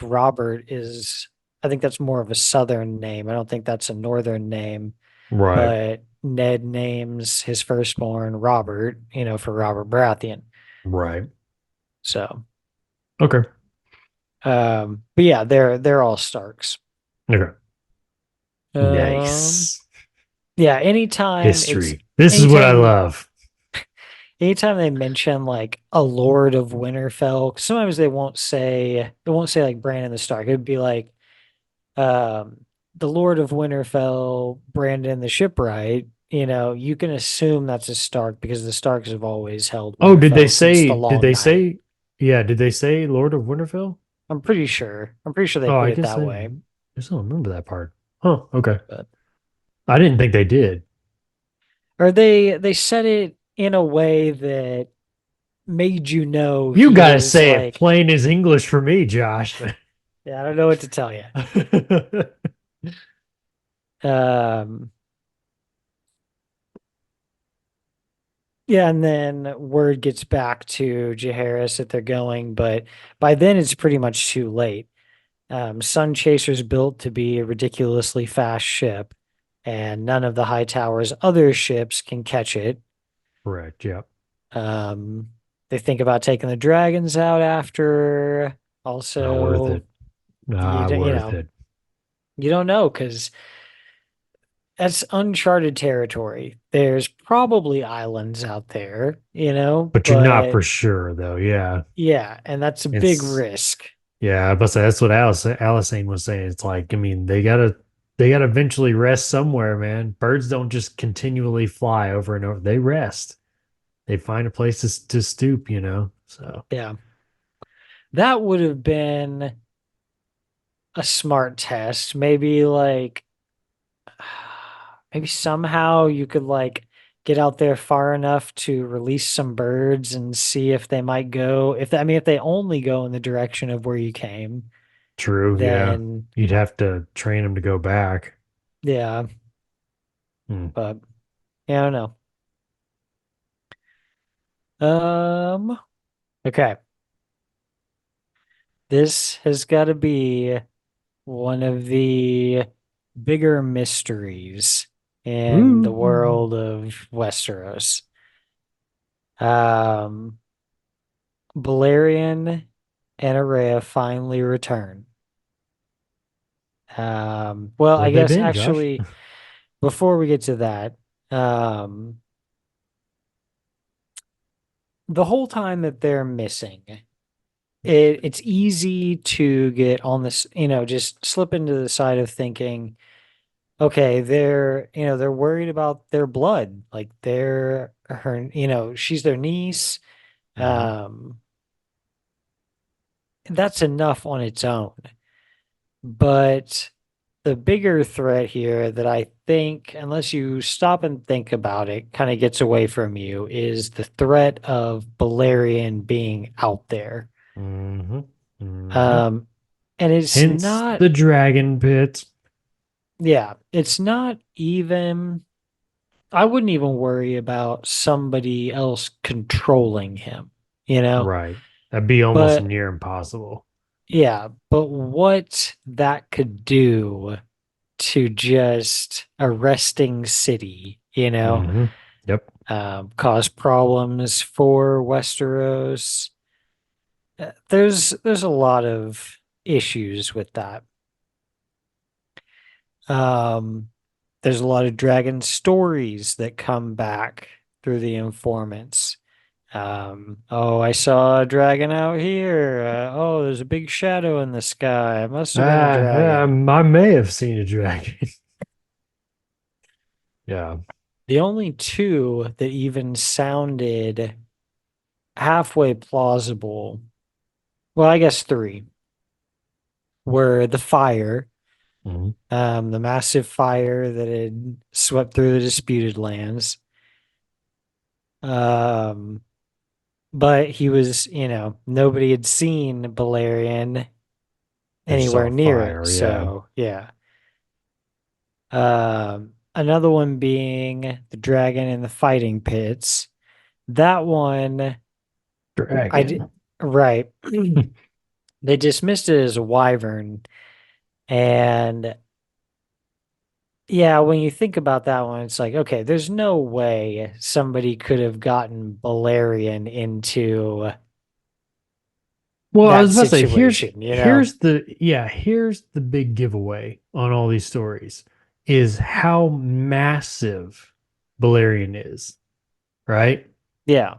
Robert is, I think that's more of a southern name. I don't think that's a northern name, right, but Ned names his firstborn Robert, for Robert Baratheon. right. So, Okay, but yeah, they're all Starks. okay. Um, Nice yeah, anytime it's history. This is what I anytime love. anytime they mention like a Lord of Winterfell, 'cause sometimes they won't say like Brandon the Stark. It'd be like um the Lord of Winterfell, Brandon the Shipwright. You can assume that's a Stark because the Starks have always held Oh, did they Winterfell since say? the Did Long they Night. say? Yeah, did they say Lord of Winterfell? I'm pretty sure. I'm pretty sure they Oh, put I it guess that I way. just don't remember that part. Huh. Okay. But I didn't think they did. or they said it in a way that made You he gotta was say it like, plain as English for me, Josh. yeah, I don't know what to tell you. Um, yeah, and then word gets back to Jaehaerys that they're going, but by then it's pretty much too late. Sun Chaser's built to be a ridiculously fast ship, and none of the High Tower's other ships can catch it. Correct. Yeah. Um, they think about taking the dragons out after. Not worth Also, it. Not worth it. you don't know because that's uncharted territory. There's probably islands out there, But you're not but for sure though. Yeah. yeah, and that's a big It's risk. yeah, but that's what Alysanne was saying. It's like, I mean, they gotta eventually rest somewhere, man. Birds don't just continually fly over and over. They rest. They find a place to stoop. So Yeah. That would have been a smart test. Maybe like maybe somehow you could like get out there far enough to release some birds and see if they might go. If they only go in the direction of where you came, true, yeah. then You'd have to train them to go back. yeah, Hmm. but yeah, I don't know. Okay. This has got to be one of the bigger mysteries in the Ooh. world of Westeros. Um, Balerion and Arya finally return. Well, Where I they guess been, Josh? actually, before we get to that, um, the whole time that they're missing, it's easy to get on this, just slip into the side of thinking, okay, they're worried about their blood, like she's their niece. Hmm. Um, that's enough on its own. But the bigger threat here that I think, unless you stop and think about it, kind of gets away from you is the threat of Balerion being out there. Mm-hmm. Mm-hmm. Um, and it's Hence not, the dragon pit. yeah, it's not even, I wouldn't even worry about somebody else controlling him, you know? Right. That'd be almost But near impossible. yeah, but what that could do to just a resting city, Mm-hmm. Yep. cause problems for Westeros. There's a lot of issues with that. Um, there's a lot of dragon stories that come back through the informants. Oh, I saw a dragon out here. Oh, there's a big shadow in the sky. It must have been a dragon. I may have seen a dragon. Yeah. The only two that even sounded halfway plausible, well, I guess three, were the fire, Mhm. the massive fire that had swept through the disputed lands. Um, but he was, nobody had seen Balerion They saw anywhere near it. fire. Yeah. So, yeah. Another one being the dragon in the fighting pits. That one, I did, Dragon. right. They dismissed it as a wyvern. And yeah, when you think about that one, it's like, okay, there's no way somebody could have gotten Balerion into Well, I that was about to say, situation, here's the big giveaway on all these stories is how massive Balerion is, right? Yeah.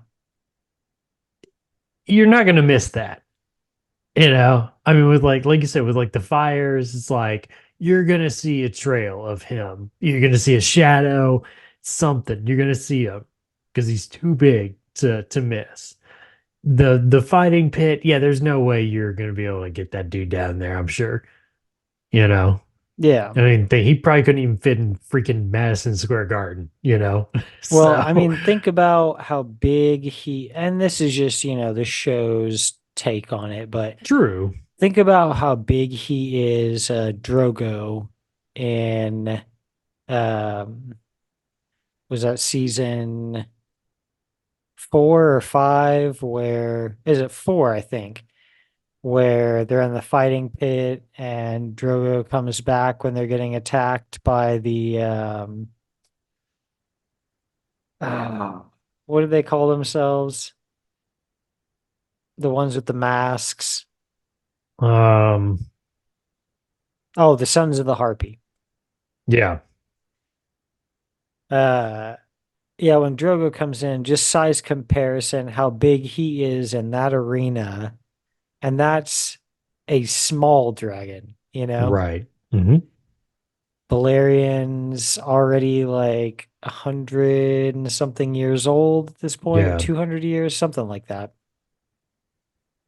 You're not gonna miss that. I mean, with like you said, with like the fires, it's like you're gonna see a trail of him. You're gonna see a shadow, something. You're gonna see him because he's too big to miss. The fighting pit, yeah, there's no way you're gonna be able to get that dude down there, I'm sure. You know. Yeah. I mean, he probably couldn't even fit in freaking Madison Square Garden. Well, I So mean, think about how big and this is just, the show's take on it, but true. think about how big he is, Drogo in, um, was that season 4 or 5? Where is it? 4, I think, where they're in the fighting pit and Drogo comes back when they're getting attacked by the ah, what do they call themselves? The ones with the masks. Um, Oh, the Sons of the Harpy. yeah, Uh yeah, when Drogo comes in, just size comparison, how big he is in that arena, and that's a small dragon. right. Hmm. Balerion's already like 100 and something years old at this point, Yeah. 200 years, something like that.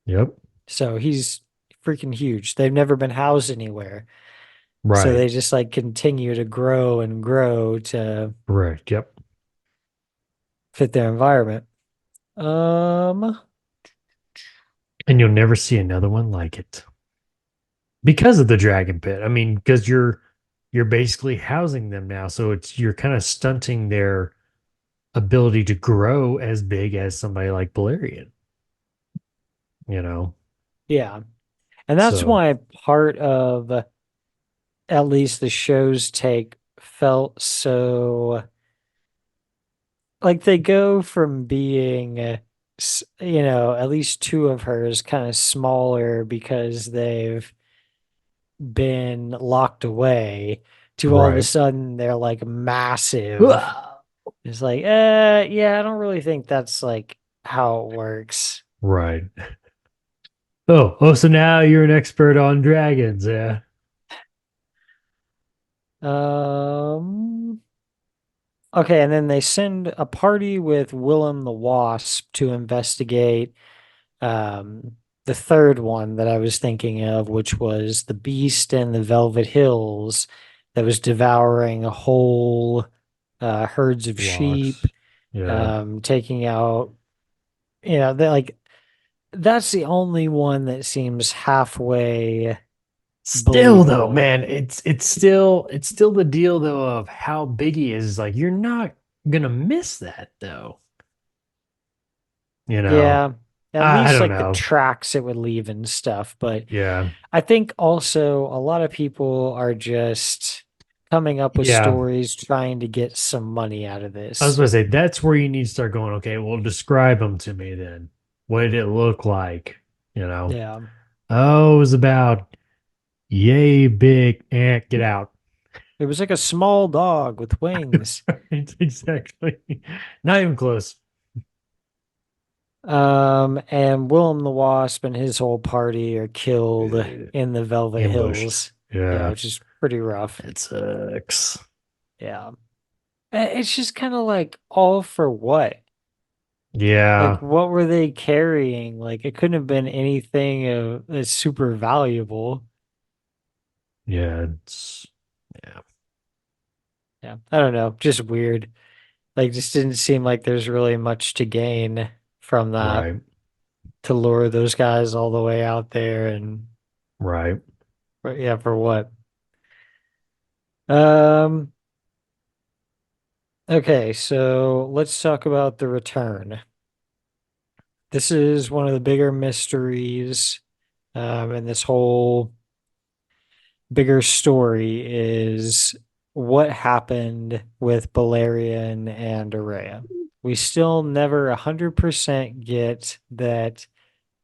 Yep. So he's freaking huge. They've never been housed anywhere. So Right. they just like continue to grow and grow to Right. Yep. fit their environment. Um, And you'll never see another one like it because of the dragon pit. I mean, because you're basically housing them now, so you're kind of stunting their ability to grow as big as somebody like Balerion. You know, yeah. And that's so why part of at least the show's take felt so like they go from being at least two of hers kind of smaller because they've been locked away to all of a right. sudden they're like massive. Ah! It's like, yeah, I don't really think that's like how it works. Right. Oh, so now you're an expert on dragons, yeah. Um, okay, and then they send a party with Willem the Wasp to investigate um the third one that I was thinking of, which was the beast in the Velvet Hills that was devouring whole herds of sheep, Flocks. Yeah. taking out, they like that's the only one that seems halfway Still though, believable. man, it's still the deal though of how big he is. Like you're not gonna miss that though. You know. Yeah, at I least don't like the know. tracks it would leave and stuff. But Yeah. I think also a lot of people are just coming up with Yeah. stories trying to get some money out of I was this. gonna say that's where you need to start going, okay, well describe them to me then. What did it look like? You know? Yeah. Oh, it was about yay big ant, get out. It was like a small dog with wings. Exactly. Not even close. And Willem the Wasp and his whole party are killed in the Velvet Ambushed. Hills. Yeah, Yeah. which is pretty rough. It sucks. Yeah. It's just kind of like all for what? Yeah. Like, what were they carrying? Like, it couldn't have been anything that's super valuable. Yeah. It's yeah. Yeah, I don't know. Just weird. Like, just didn't seem like there's really much to gain from that Right. to lure those guys all the way out there. And, Right. but yeah, for what? Um, okay, so let's talk about the return. This is one of the bigger mysteries, in this whole bigger story is what happened with Balerion and Araya. We still never 100% get that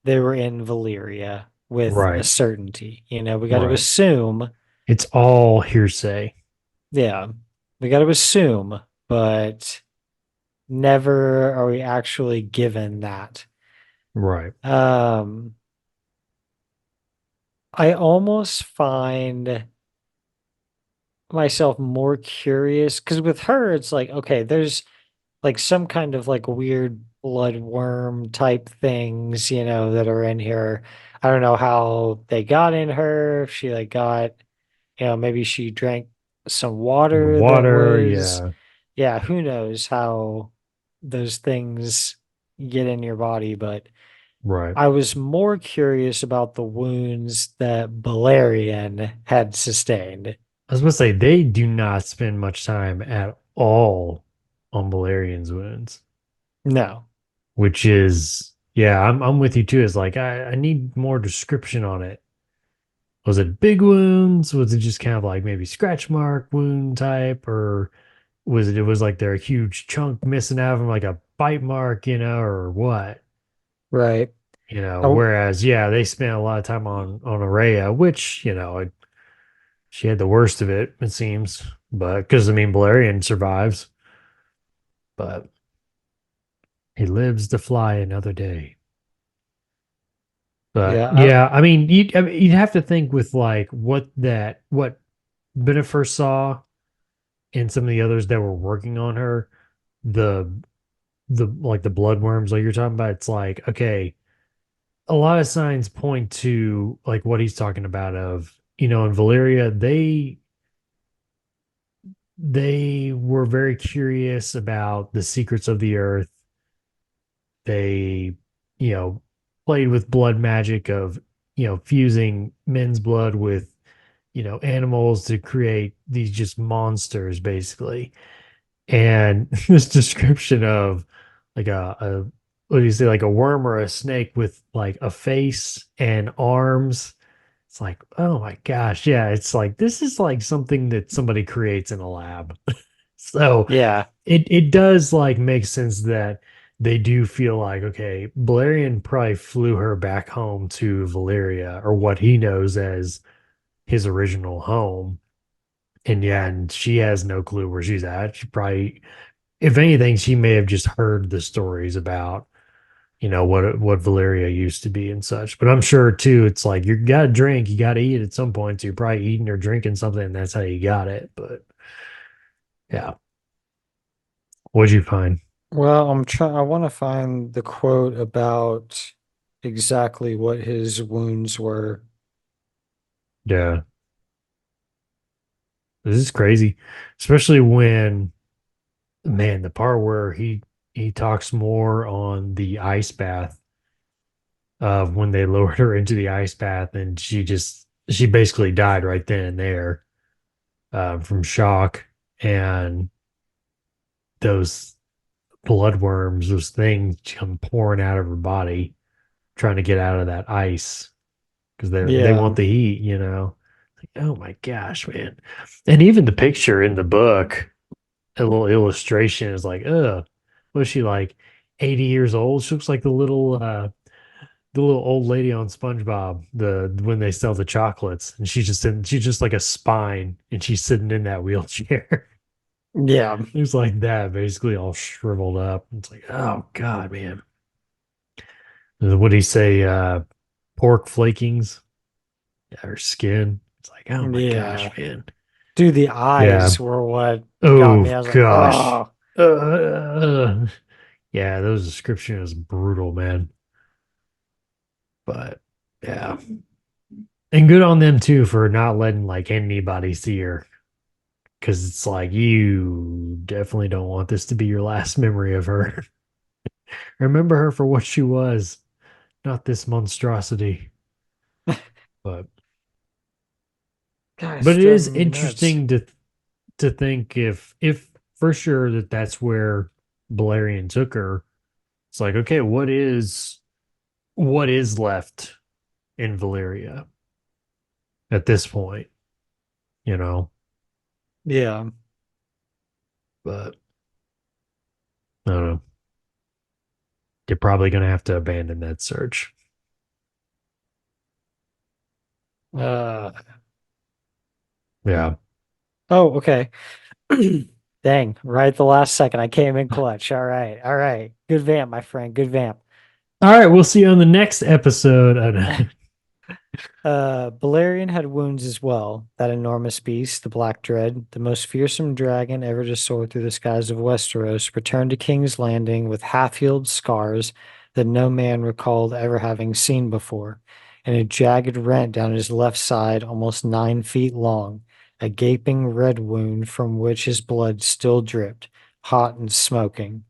they were in Valyria with a Right. certainty. We got to Right. assume, It's all hearsay. yeah, we got to assume, but never are we actually given that. Right. Um, I almost find myself more curious because with her, it's like, okay, there's like some kind of like weird blood worm type things, that are in here. I don't know how they got in her. If she like got, maybe she drank some The water that water, was, yeah. yeah, who knows how those things get in your body. But Right. I was more curious about the wounds that Balerion had sustained. I was gonna say they do not spend much time at all on Balerion's wounds, No, which is yeah, I'm with you too. It's like I need more description on it. Was it big wounds? Was it just kind of like maybe scratch mark wound type, or was like there a huge chunk missing out of them, like a bite mark, or what? right. Oh, Whereas yeah, they spent a lot of time on Araya, which she had the worst of it, it seems, but because I mean Balerion survives, but he lives to fly another day. But yeah. yeah, I mean, you'd have to think with like what Benifer saw and some of the others that were working on her, the the like the bloodworms like you're talking about. It's like okay, a lot of signs point to like what he's talking about of in Valyria they were very curious about the secrets of the earth. They, you know, played with blood magic of, fusing men's blood with, animals to create these just monsters basically. And this description of like a what do you say, like a worm or a snake with like a face and arms. It's like, oh my gosh, yeah, it's like this is like something that somebody creates in a lab. So Yeah. it does like make sense that they do feel like okay, Balerion probably flew her back home to Valyria or what he knows as his original home. And yeah, and she has no clue where she's at. She probably, if anything, she may have just heard the stories about, what Valyria used to be and such. But I'm sure too, it's like you gotta drink, you gotta eat at some point. So you're probably eating or drinking something, and that's how you got it. But yeah, what'd you find? Well, I want to find the quote about exactly what his wounds were. Yeah. This is crazy. Especially when, man, the part where he talks more on the ice bath of when they lowered her into the ice bath and she basically died right then and there from shock and those bloodworms, those things come pouring out of her body, trying to get out of that ice because they Yeah. want the heat, you know. Like, oh my gosh, man! And even the picture in the book, a little illustration is like, was she like 80 years old? She looks like the little old lady on SpongeBob, the when they sell the chocolates, and she's just like a spine, and she's sitting in that wheelchair. Yeah. It was like that, basically all shriveled up. It's like, oh God, man. What do you say? Pork flakings? Yeah, her skin. It's like, oh my gosh, Yeah. man. Dude, the Yeah. eyes were what got Oh me. I was like, gosh. oh, Uh, yeah, those description is brutal, man. But yeah. And good on them too for not letting like anybody see her. Cause it's like you definitely don't want this to be your last memory of her. Remember her for what she was, not this monstrosity. But gosh, but it driving is me nuts. interesting to think if for sure that's where Balerion took her. It's like, okay, what is left in Valyria at this point, you know? Yeah. But I don't know. You're probably gonna have to abandon that search. Uh, Yeah. oh, okay. Dang, right at the last second, I came in clutch. All right. All right. Good vamp, my friend. Good vamp. All right, we'll see you on the next episode. Balerion had wounds as well. That enormous beast, the Black Dread, the most fearsome dragon ever to soar through the skies of Westeros, returned to King's Landing with half-healed scars that no man recalled ever having seen before, and a jagged rent down his left side almost 9 feet long, a gaping red wound from which his blood still dripped, hot and smoking.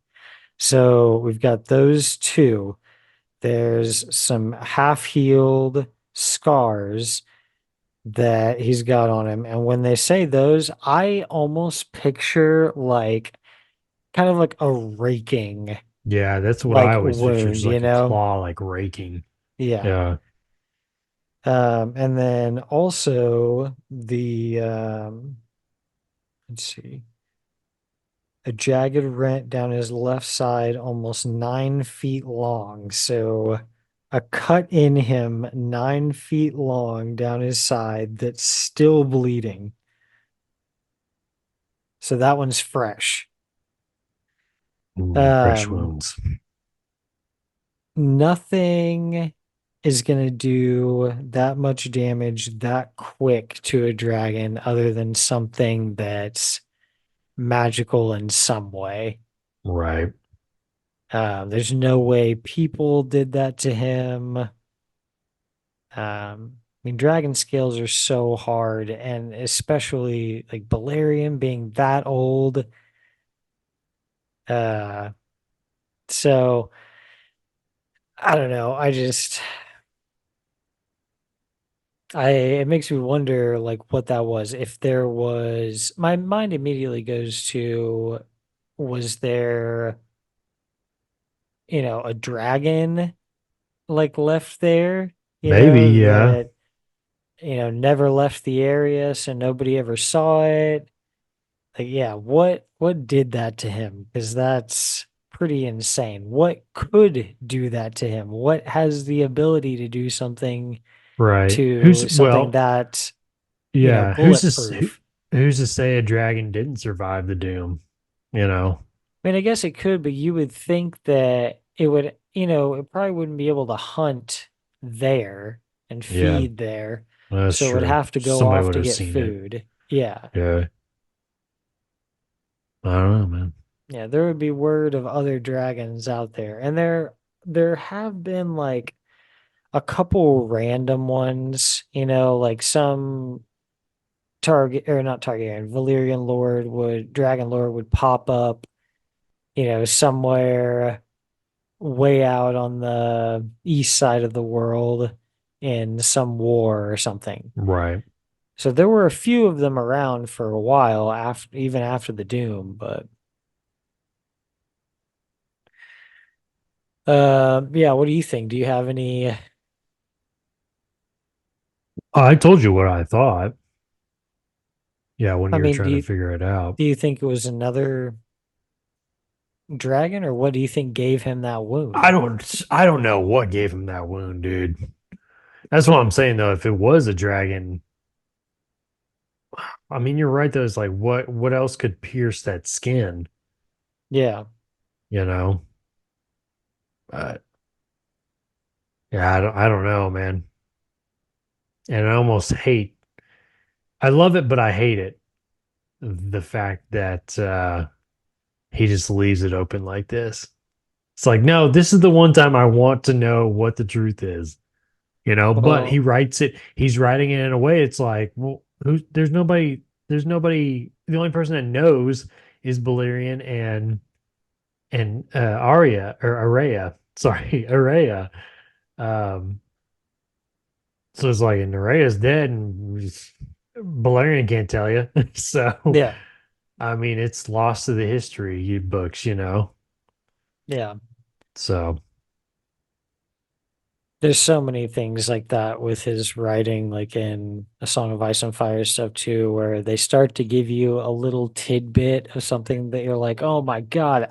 So we've got those two. There's some half-healed scars that he's got on him. And when they say those, I almost picture like kind of like a raking Yeah, that's what I like always picture, wound, just you like a know? claw, like raking. Yeah. Yeah. And then also the let's see, a jagged rent down his left side, almost 9 feet long. So a cut in him 9 feet long down his side that's still bleeding. So that one's fresh. Ooh, fresh Um, wounds. Nothing is going to do that much damage that quick to a dragon other than something that's magical in some way. Right. There's no way people did that to him. I mean, dragon scales are so hard, and especially like Balerion being that old. Uh, so I don't know. It makes me wonder like what that was. If there was, my mind immediately goes to, was there, a dragon like left there, Maybe, yeah. that, never left the area, so nobody ever saw it. Like, yeah, what did that to him? Because that's pretty insane. What could do that to him? What has the ability to do something Right. to something that, Yeah, bulletproof? who's to say a dragon didn't survive the doom, you know? I mean, I guess it could, but you would think that it would, it probably wouldn't be able to hunt there and Yeah, feed there. that's So it would true. have to go Somebody off would to have get seen it. food. Yeah. Yeah. I don't know, man. Yeah, there would be word of other dragons out there. And there have been like a couple random ones, like some Target or not Targaryen, Valyrian Lord would Dragon Lord would pop up, somewhere way out on the east side of the world in some war or something. Right. So there were a few of them around for a while after even after the Doom, but yeah, what do you think? Do you have any I told you what I thought. Yeah, when I you were mean, trying to figure it out. do you think it was another dragon or what do you think gave him that I wound? don't know what gave him that wound, dude. That's what I'm saying though. If it was a dragon, I mean you're right though, it's like what else could pierce that skin, Yeah. you know? But yeah, I don't know, man. And I love it, but I hate it. The fact that he just leaves it open like this. It's like, no, this is the one time I want to know what the truth is, but Well, he's writing it in a way it's like, well, there's nobody, the only person that knows is Balerion and Arya or Araya. Sorry, Araya. Um, so it's like, and Araya's dead, and Balerion can't tell you. So, yeah. I mean, it's lost to the history books. Yeah. So, There's so many things like that with his writing, like in A Song of Ice and Fire stuff too, where they start to give you a little tidbit of something that you're like, oh my God,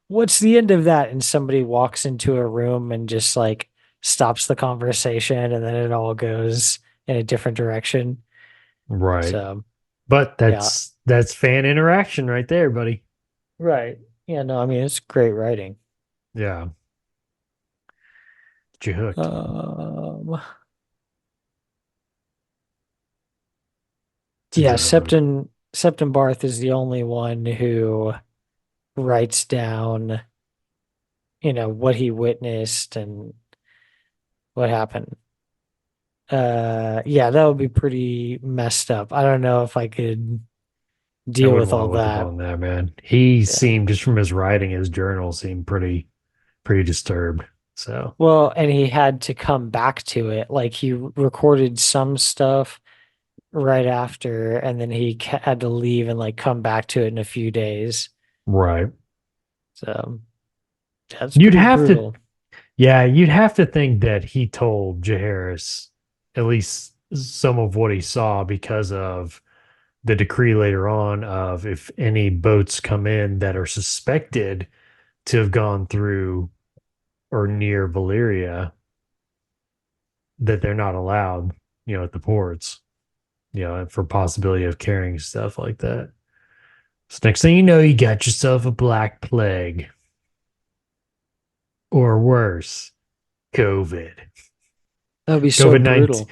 what's the end of that? And somebody walks into a room and just like stops the conversation and then it all goes in a different direction. right. So But yeah. that's fan interaction right there, buddy. Right. Yeah, no, I mean it's great writing. Yeah, get you hooked. Um It's a yeah, good one. Septon Barth is the only one who writes down, what he witnessed and what happened. Yeah, that would be pretty messed up. I don't know if I could I deal wouldn't with want to all look up that. on that, man. He Yeah. seemed just from his writing, his journal seemed pretty disturbed. So, Well, and he had to come back to it. Like he recorded some stuff right after, and then he had to leave and like come back to it in a few days. right. So that's You'd pretty have to brutal. Yeah, you'd have to think that he told Jaehaerys at least some of what he saw because of the decree later on of if any boats come in that are suspected to have gone through or near Valyria, that they're not allowed, at the ports, for possibility of carrying stuff like that. So next thing you know, you got yourself a black plague or worse, COVID. That would be so COVID 19 brutal.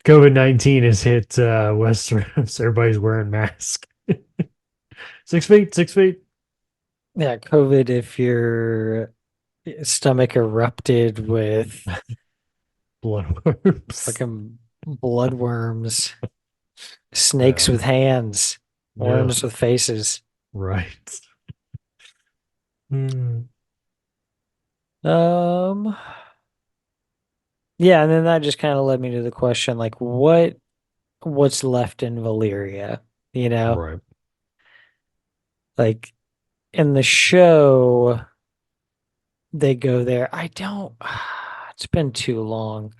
COVID-19 has hit Westeros. Everybody's wearing masks. 6 feet, 6 feet. Yeah, COVID, if your stomach erupted with Bloodworms. fucking bloodworms, snakes Yeah. with hands, Yeah. worms with faces. Right. Mm, Um, yeah, and then that just kind of led me to the question, like, what's left in Valyria? You know, right. like in the show, they go there. I don't. It's been too long.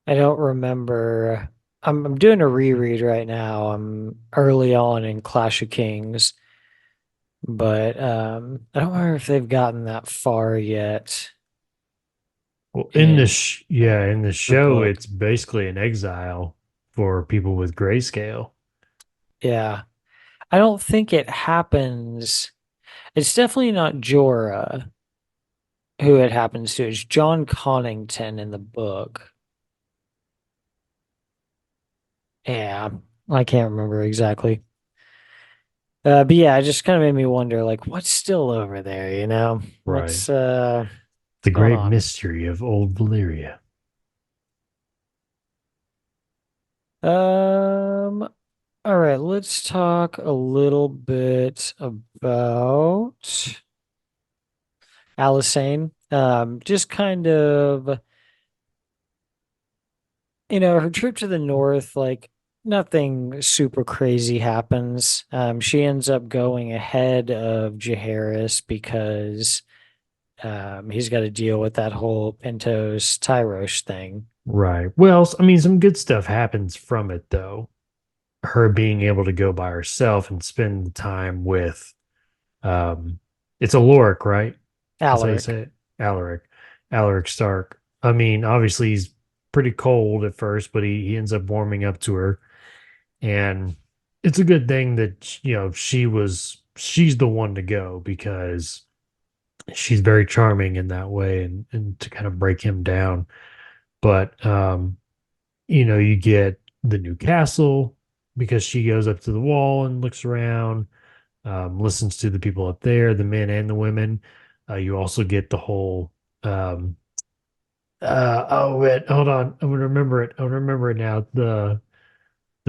I don't remember. I'm doing a reread right now. I'm early on in Clash of Kings, but I don't remember if they've gotten that far yet Well, in in the the show, book. it's basically an exile for people with grayscale. Yeah. I don't think it happens. It's definitely not Jorah who it happens to. It's John Connington in the book. Yeah, I can't remember exactly. But yeah, it just kind of made me wonder, like, what's still over there, Right. What's The going great on? mystery of old Valyria. Um, all right, let's talk a little bit about Alysanne. Just kind of, her trip to the north, like nothing super crazy happens. She ends up going ahead of Jaehaerys because he's got to deal with that whole Pentos Tyrosh thing. Right. Well, I mean, some good stuff happens from it, though. Her being able to go by herself and spend the time with, um, it's Aloric, right? That's how you say Alaric. it. Alaric. Alaric Stark. I mean, obviously he's pretty cold at first, but he ends up warming up to her. And it's a good thing that, she's the one to go because she's very charming in that way and to kind of break him down. But you get the new castle because she goes up to the wall and looks around, listens to the people up there, the men and the women. You also get the whole um oh wait, hold on. I'm gonna remember it. I'll remember it now. The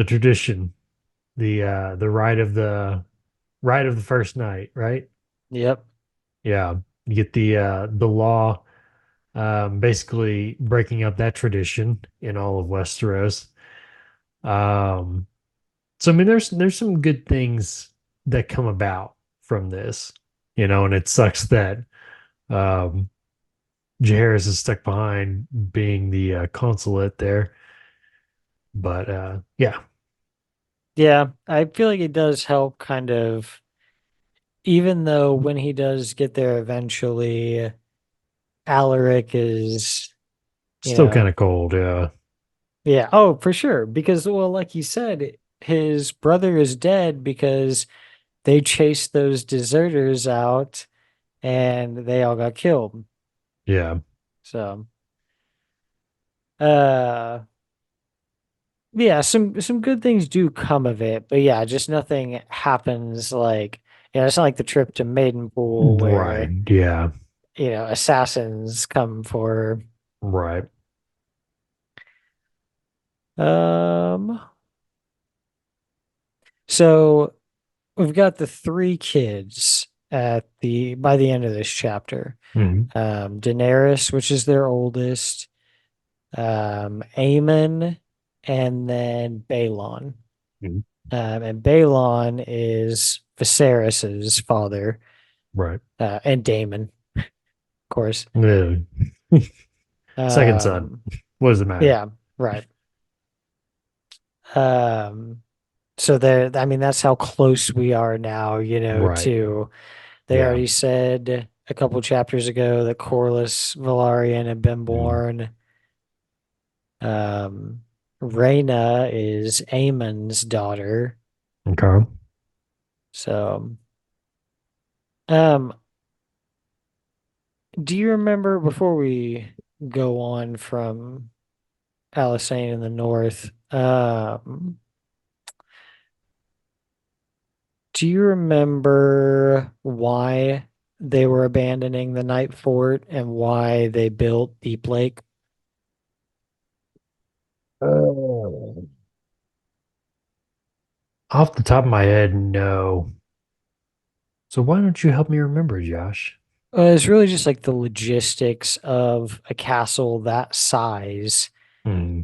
tradition, the rite of the first night, right? Yep. Yeah. You get the law basically breaking up that tradition in all of Westeros. Um So I mean, there's some good things that come about from this, and it sucks that um, Jaehaerys is stuck behind being the consulate there. But yeah, Yeah, I feel like it does help kind of, even though when he does get there eventually, Alaric is, you still kind know, of cold. Yeah, yeah, oh, for sure. Because, well, like you said, his brother is dead because they chased those deserters out and they all got killed. yeah, So, uh, yeah, some good things do come of it, but yeah, just nothing happens like, it's not like the trip to Maidenpool right. where, Yeah, assassins come for right. um so we've got the three kids at the by the end of this chapter. Mhm. Daenerys, which is their oldest, Aemon, and then Balon. Mhm. And Balon is Viserys's father, Right. and Daemon, of course. Yeah. Second son. Um, What does it matter? yeah, right. Um, so there, I mean, that's how close we are now, Right. to, they Yeah. already said a couple chapters ago that Corlys Velaryon had been Mhm. born. Um, Rhaena is Aemon's daughter. Okay. So, um, do you remember before we go on from Alysanne in the north, do you remember why they were abandoning the Night Fort and why they built Deep Lake? Oh. Off the top of my head, no. So why don't you help me remember, Josh? It's really just like the logistics of a castle that size. Hmm.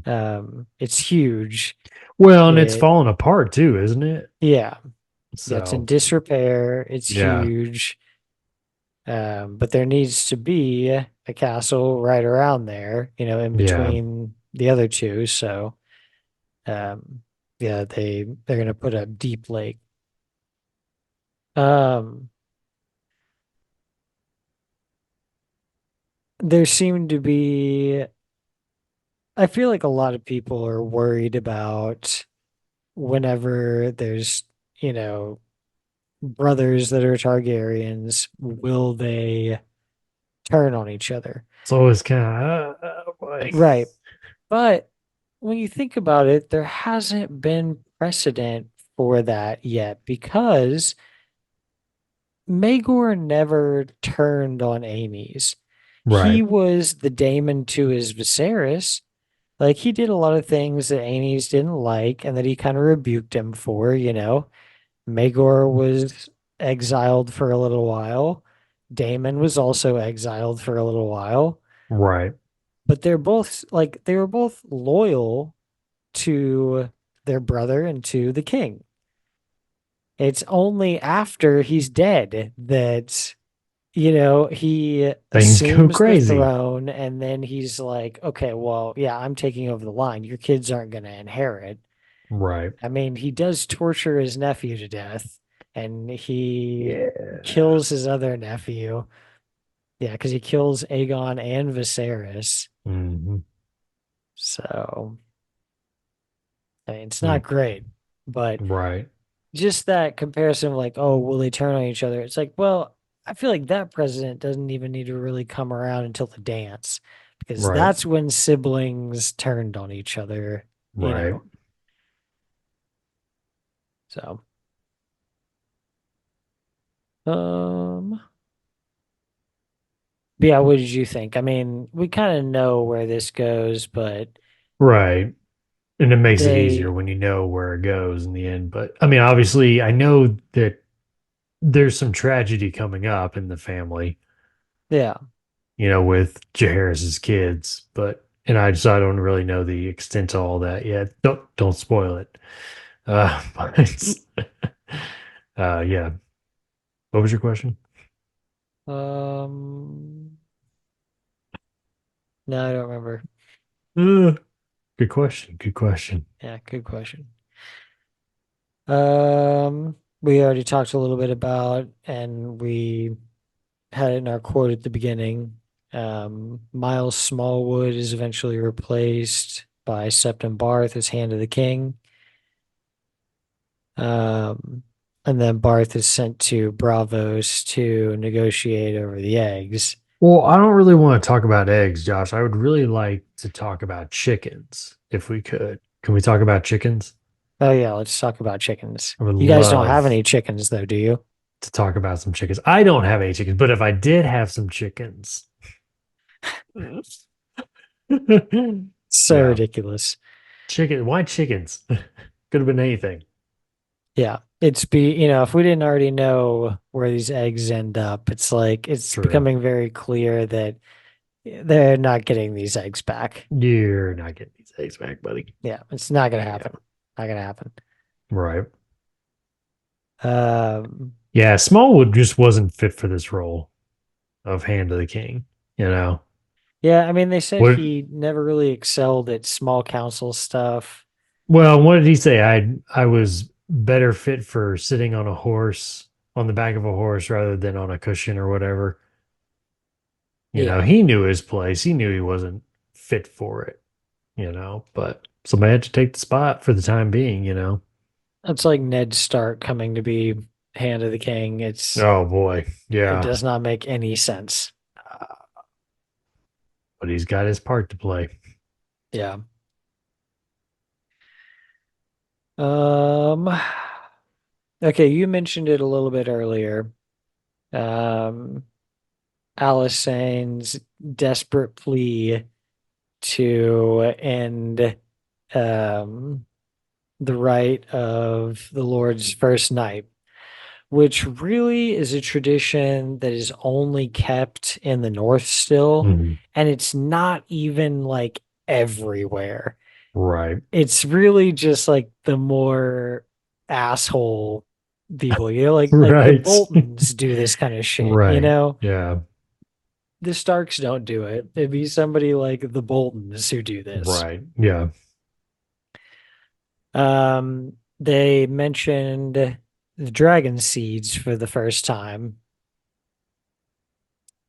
It's huge. Well, and it's It, falling apart too, isn't it? yeah, yeah, it's in So, disrepair. It's yeah, huge. But there needs to be a castle right around there, in yeah. between the other two. So, um, yeah, they're gonna put a deep lake. Um, there seemed to be, I feel like a lot of people are worried about whenever there's, you know, brothers that are Targaryens, will they turn on each other? It's always kind of, boy. Right. But when you think about it, there hasn't been precedent for that yet because Maegor never turned on Amy's. He Right. was the daemon to his Viserys, Like he did a lot of things that Aenys didn't like and that he kind of rebuked him for, you know. Maegor was exiled for a little while. Daemon was also exiled for a little while. Right. But they're both like they were both loyal to their brother and to the king. It's only after he's dead that, you know, he Things go assumes the crazy. throne and then he's like, okay, well, yeah, I'm taking over the line. Your kids aren't going to inherit. Right. I mean, he does torture his nephew to death and he Yeah. kills his other nephew. Yeah, because he kills Aegon and Viserys. Hmm. So, I mean, it's not Mm. great, but Right. just that comparison of like, oh, will they turn on each other? It's like, well, I feel like that president doesn't even need to really come around until the dance because Right. that's when siblings turned on each other, you Right. know. So, um, but yeah, what did you think? I mean, we kind of know where this goes, but Right. And it makes it easier they, when you know where it goes in the end. But I mean, obviously, I know that there's some tragedy coming up in the family, yeah. with Jaehaerys's kids, but I don't really know the extent of all that yet. Don't spoil it. But yeah. What was your question? Um, no, I don't remember. Uh, Good question. Good question. Yeah, good question. We already talked a little bit about, and we had it in our quote at the beginning. Miles Smallwood is eventually replaced by Septon Barth as Hand of the King. Um, and then Barth is sent to Bravos to negotiate over the eggs. Well, I don't really want to talk about eggs, Josh. I would really like to talk about chickens if we could. Can we talk about chickens? Oh yeah, let's talk about chickens. I would You guys don't have love any chickens though, do you? to talk about some chickens. I don't have any chickens, but if I did have some chickens, So yeah, ridiculous. chicken. Why chickens? Could have been anything. Yeah. If we didn't already know where these eggs end up, it's like it's True. becoming very clear that they're not getting these eggs back. You're not getting these eggs back, buddy. Yeah, it's not gonna Yeah. happen. Not gonna happen. Right. Um, Yeah, Smallwood just wasn't fit for this role of Hand of the King, you know. yeah, I mean they said What he never really excelled at small council stuff. Well, what did he say? I was better fit for sitting on a horse, on the back of a horse rather than on a cushion or whatever. Yeah. He knew his place. He knew he wasn't fit for it, but somebody had to take the spot for the time being. It's like Ned Stark coming to be Hand of the King. Oh boy. It Yeah. does not make any sense. But he's got his part to play. Yeah. Um, okay, you mentioned it a little bit earlier. Um, Alysanne's desperate plea to end um, the right of the Lord's first night, which really is a tradition that is only kept in the North still, Mhm. and it's not even like everywhere. Right. It's really just like the more asshole people, like the Right. Boltons do this kind of shit, you Right. know? Yeah. The Starks don't do it. It'd be somebody like the Boltons who do this. Right. Yeah. They mentioned the dragon seeds for the first time,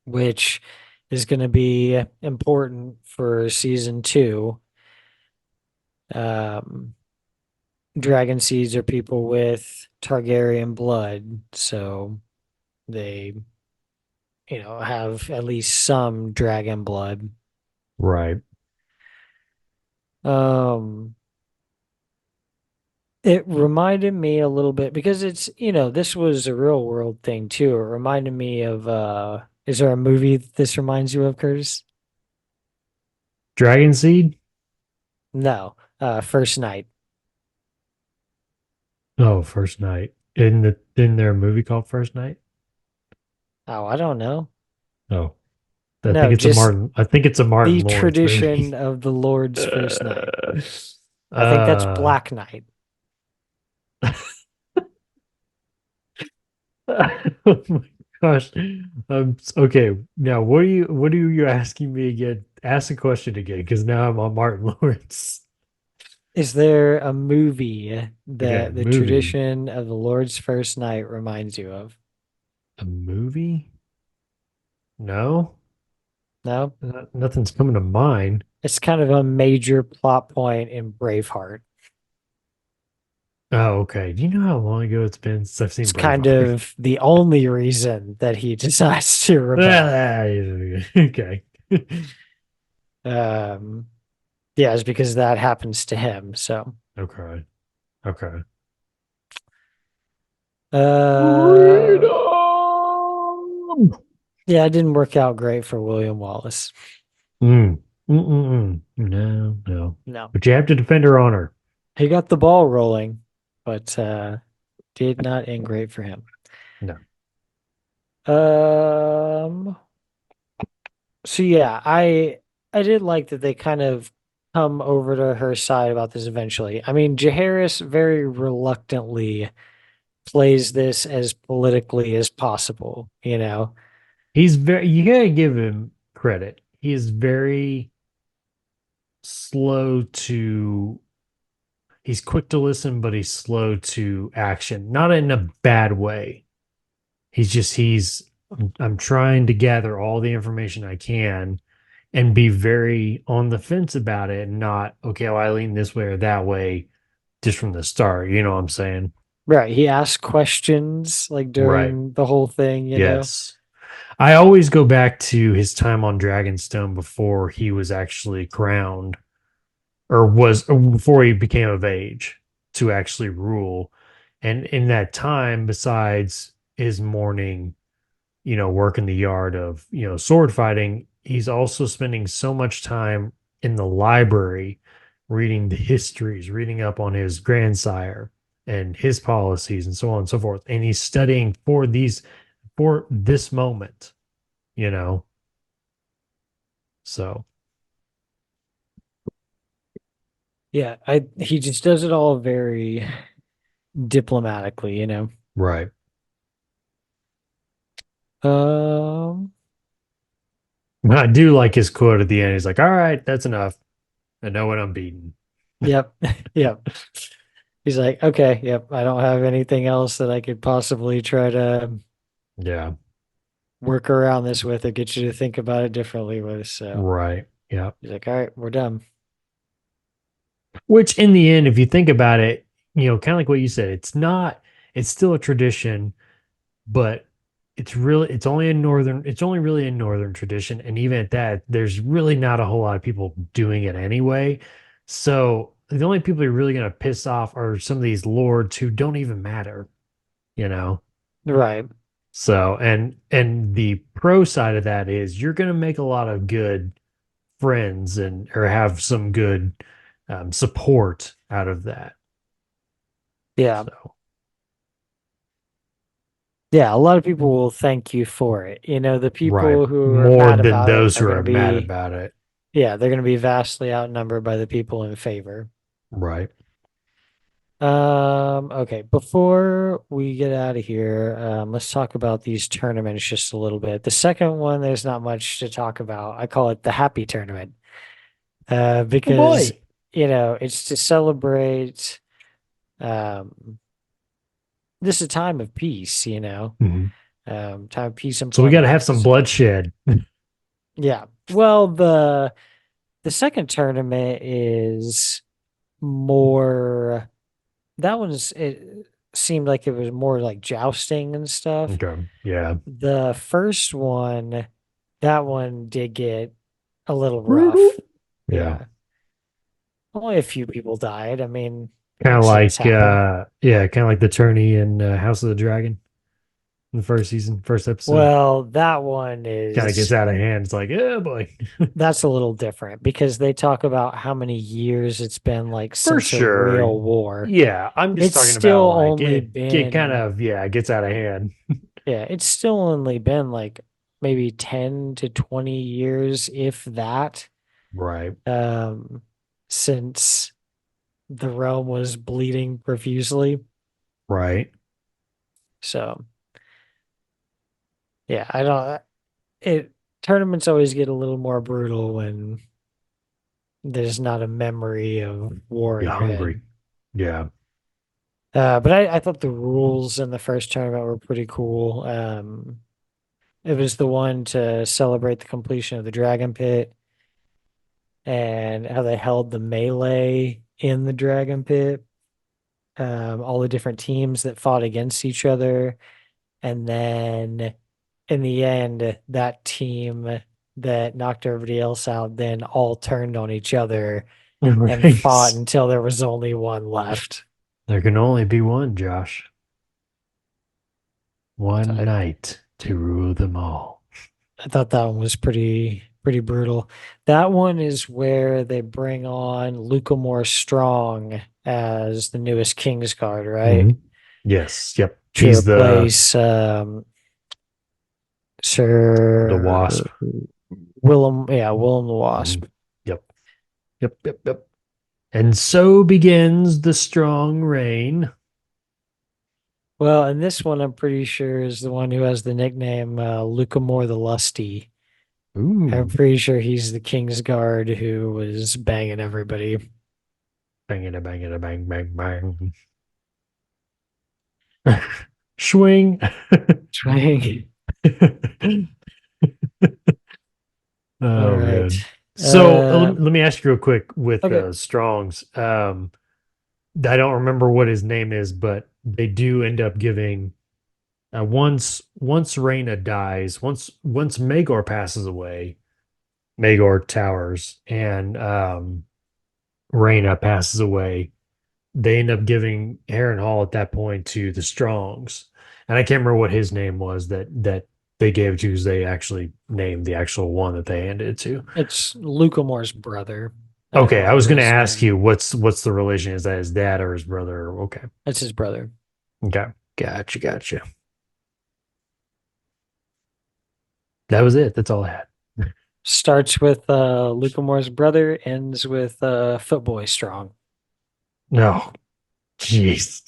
which is going to be important for season two. Um, dragon seeds are people with Targaryen blood, so they, have at least some dragon blood. Right. Um, It reminded me a little bit because this was a real world thing too. It reminded me of is there a movie that this reminds you of, Curtis? Dragon seed? No, first night. Oh, First Night. In there a movie called First Night? Oh, I don't know. Oh, No, just I think it's a the Martin Lawrence tradition movie. of the Lord's first night. uh, I think that's uh, Black Knight. oh my gosh. Okay. Now, what are you asking me again? Ask the question again, because now I'm on Martin Lawrence. Is there a movie Okay, that the movie. tradition of the Lord's first night reminds you of? A movie? No, No? nothing's coming to mind. It's kind of a major plot point in Braveheart. Oh, okay. Do you know how long ago it's been since I've seen It's kind Braveheart? of the only reason that he decides to rebel. Ah, okay. Um, yeah, it's because that happens to him. So, Okay. Okay. uh, Freedom! yeah, it didn't work out great for William Wallace. Mm. Mm-mm-mm. No, no. No, But you have to defend her honor. he got the ball rolling, but did not end great for him. No. Um, so yeah, I did like that they kind of come over to her side about this eventually. I mean, Jaehaerys very reluctantly plays this as politically as possible, you know? You gotta give him credit. He is very slow to, he's quick to listen, but he's slow to action. Not in a bad way. I'm trying to gather all the information I can and be very on the fence about it and not, okay, well, I lean this way or that way just from the start. You know what I'm saying? Right. He asked questions like Right. during the whole thing, you know? Yes. I always go back to his time on Dragonstone before he was actually crowned or before he became of age to actually rule. And in that time, besides his morning, work in the yard of, sword fighting, he's also spending so much time in the library reading the histories, reading up on his grandsire and his policies and so on and so forth. And he's studying for this moment, you know. So, Yeah, I he just does it all very diplomatically, you know? right. Um, I do like his quote at the end. He's like, "All right, that's enough. I know what I'm beating." yep. Yep. He's like, okay, yep, I don't have anything else that I could possibly try to Yeah. work around this with or get you to think about it differently with. So Right. Yeah. he's like, all right, we're done. Which in the end, if you think about it, kind of like what you said, it's still a tradition, but it's only really a northern tradition. And even at that, there's really not a whole lot of people doing it anyway. So the only people you're really going to piss off are some of these lords who don't even matter, you know? Right. So, and the pro side of that is you're going to make a lot of good friends and or have some good support out of that. Yeah. So, Yeah. A lot of people will thank you for it. You know, the right. people who are More mad than about it those are who going to are mad be, about it. yeah, they're going to be vastly outnumbered by the people in favor. Right. Okay, before we get out of here, let's talk about these tournaments just a little bit. The second one, there's not much to talk about. I call it the happy tournament, Oh because boy. it's to celebrate um this is a time of peace, Mhm. time of peace and So we got to have plenty. some So bloodshed. yeah. Well, the second tournament is more that one's it seemed like it was more like jousting and stuff. Okay. Yeah. The first one, that one did get a little Brutal. rough. Yeah. Yeah. Only a few people died. I mean, Kind of things like happen. yeah, kind of like the tourney in House of the Dragon. the first season, first episode. Well, that one Kind of gets is out of hand. It's like, oh boy. that's a little different because they talk about how many years it's been like For since a sure. real war. Yeah, I'm just It's talking about still like only it kind been of yeah, it gets out of hand. yeah, it's still only been like maybe 10 to 20 years, if that, Right. um, since the realm was bleeding profusely. Right. So yeah, I don't it tournaments always get a little more brutal when there's not a memory of war in You're your hungry. head. Yeah. But I thought the rules in the first tournament were pretty cool. It was the one to celebrate the completion of the Dragon Pit and how they held the melee in the Dragon Pit. All the different teams that fought against each other. And then in the end, that team that knocked everybody else out then all turned on each other and fought Right. until there was only one left. There can only be one, Josh. So One night to rule them all. I thought that one was pretty brutal. That one is where they bring on Lucamore Strong as the newest Kingsguard, right? Mhm. Yes. Yep. To He's replace the Sir wasp. Willem the Wasp. Mhm. Yep. Yep. Yep. Yep. And so begins the strong reign. Well, and this one I'm pretty sure is the one who has the nickname Lucamore the Lusty. I'm Ooh. pretty sure he's the Kingsguard who was banging everybody. Bang it a bang it a bang bang bang. Swing. Swing. All Oh right. man. So let me ask you real quick with Okay. Strong's. I don't remember what his name is, but they do end up giving once Rhaena dies, once Maegor passes away, Maegor towers, and Rhaena passes away, they end up giving Harrenhal at that point to the Strongs. And I can't remember what his name was that they gave it to because they actually named the actual one that they handed it to. It's Lucamore's brother. I don't Okay, I was remember going to his ask name. you what's the relation? Is that his dad or his brother? Okay, That's his brother. okay, gotcha. That was it. That's all I had. Starts with Lucamore's brother, ends with Footboy Strong. No, jeez.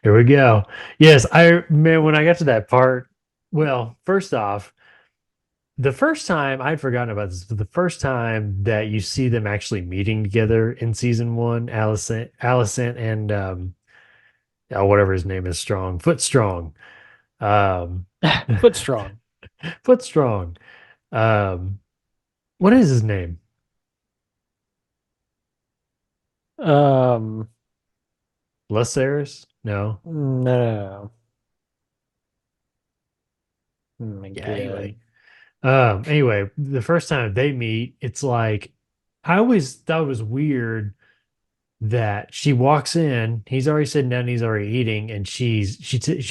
Here we go. Yes, I man, when I got to that part, well, first off, the first time I'd forgotten about this, but the first time that you see them actually meeting together in season one, Alysanne and oh, whatever his name is, Strong, Foot Strong, um, Foot Strong. Foot Strong. Um, what is his name? Um, Laceris? No. no. Oh my Yeah. God. Anyway, the first time they meet, it's like I always thought it was weird that she walks in, he's already sitting down, he's already eating, and she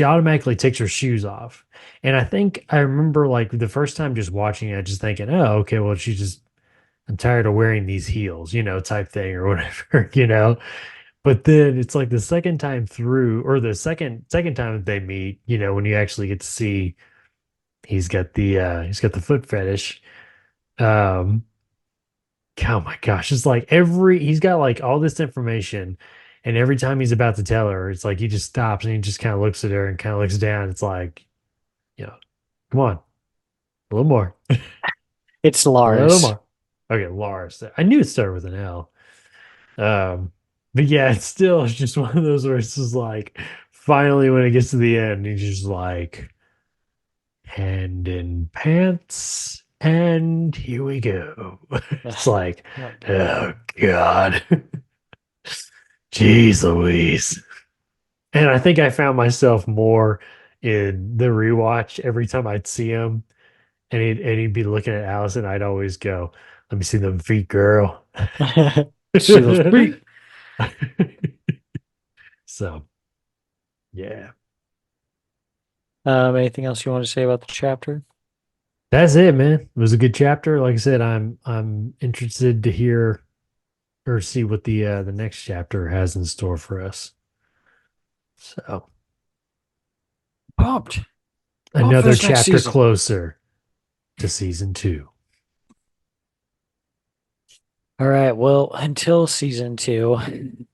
automatically takes her shoes off. And I think I remember like the first time just watching it, just thinking, oh, okay, well, she's just I'm tired of wearing these heels, type thing or whatever. But then it's like the second time through, or the second time that they meet, when you actually get to see he's got the foot fetish. Um, oh my gosh, it's like he's got like all this information, and every time he's about to tell her, it's like he just stops and he just kind of looks at her and kind of looks down. It's like, you know, come on, a little more, It's a little Lars. more. Okay, Lars. I knew it started with an L. Um, but yeah, it's just one of those where it's just like finally when it gets to the end, he's just like hand in pants, and here we go. It's like, Oh, God. oh God. Jeez Louise. And I think I found myself more in the rewatch every time I'd see him and he'd be looking at Alice and I'd always go, let me see them feet, girl. See those feet? So yeah. Anything else you want to say about the chapter? That's it, man. It was a good chapter. Like I said, I'm interested to hear or see what the next chapter has in store for us. So Pumped. Pumped for another this next chapter season. closer to season 2. All right. Well, until season 2,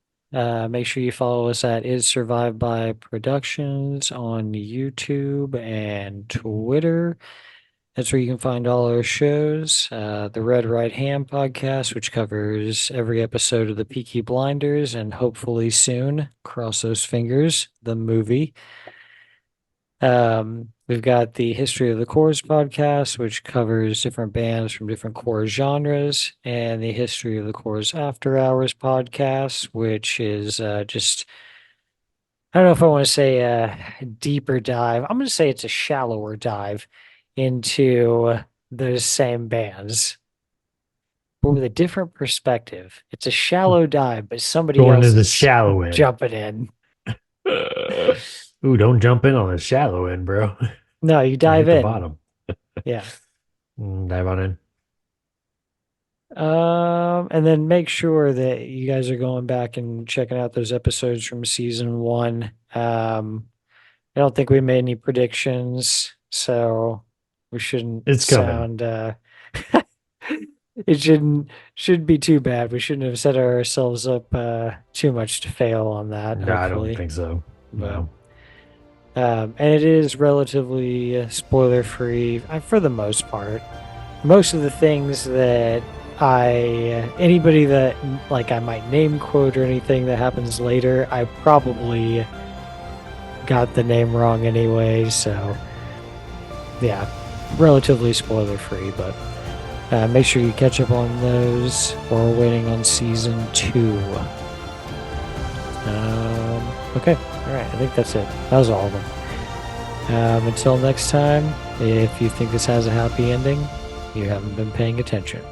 make sure you follow us at Is Survived by Productions on YouTube and Twitter. That's where you can find all our shows. The Red Right Hand podcast, which covers every episode of the Peaky Blinders, and hopefully soon, cross those fingers, the movie. We've got the History of the Chorus podcast, which covers different bands from different chorus genres, and the History of the Chorus After Hours podcast, which is just, I don't know if I want to say a deeper dive. I'm going to say it's a shallower dive into those same bands, but with a different perspective. It's a shallow dive, but somebody Going to else the is shallow end. jumping in. Ooh, don't jump in on the shallow end, bro. No, you Hit dive the in. bottom. Yeah. Dive on in. And then make sure that you guys are going back and checking out those episodes from season 1. I don't think we made any predictions, so we shouldn't It's coming. sound it shouldn't be too bad. We shouldn't have set ourselves up too much to fail on that, No, I don't hopefully. think so. No. And it is relatively spoiler free for the most part. Most of the things that anybody that like I might name quote or anything that happens later, I probably got the name wrong anyway. So yeah, relatively spoiler free, but make sure you catch up on those while we're waiting on season 2. Okay, all right, I think that's it. That was all of them. Until next time, if you think this has a happy ending, you haven't been paying attention.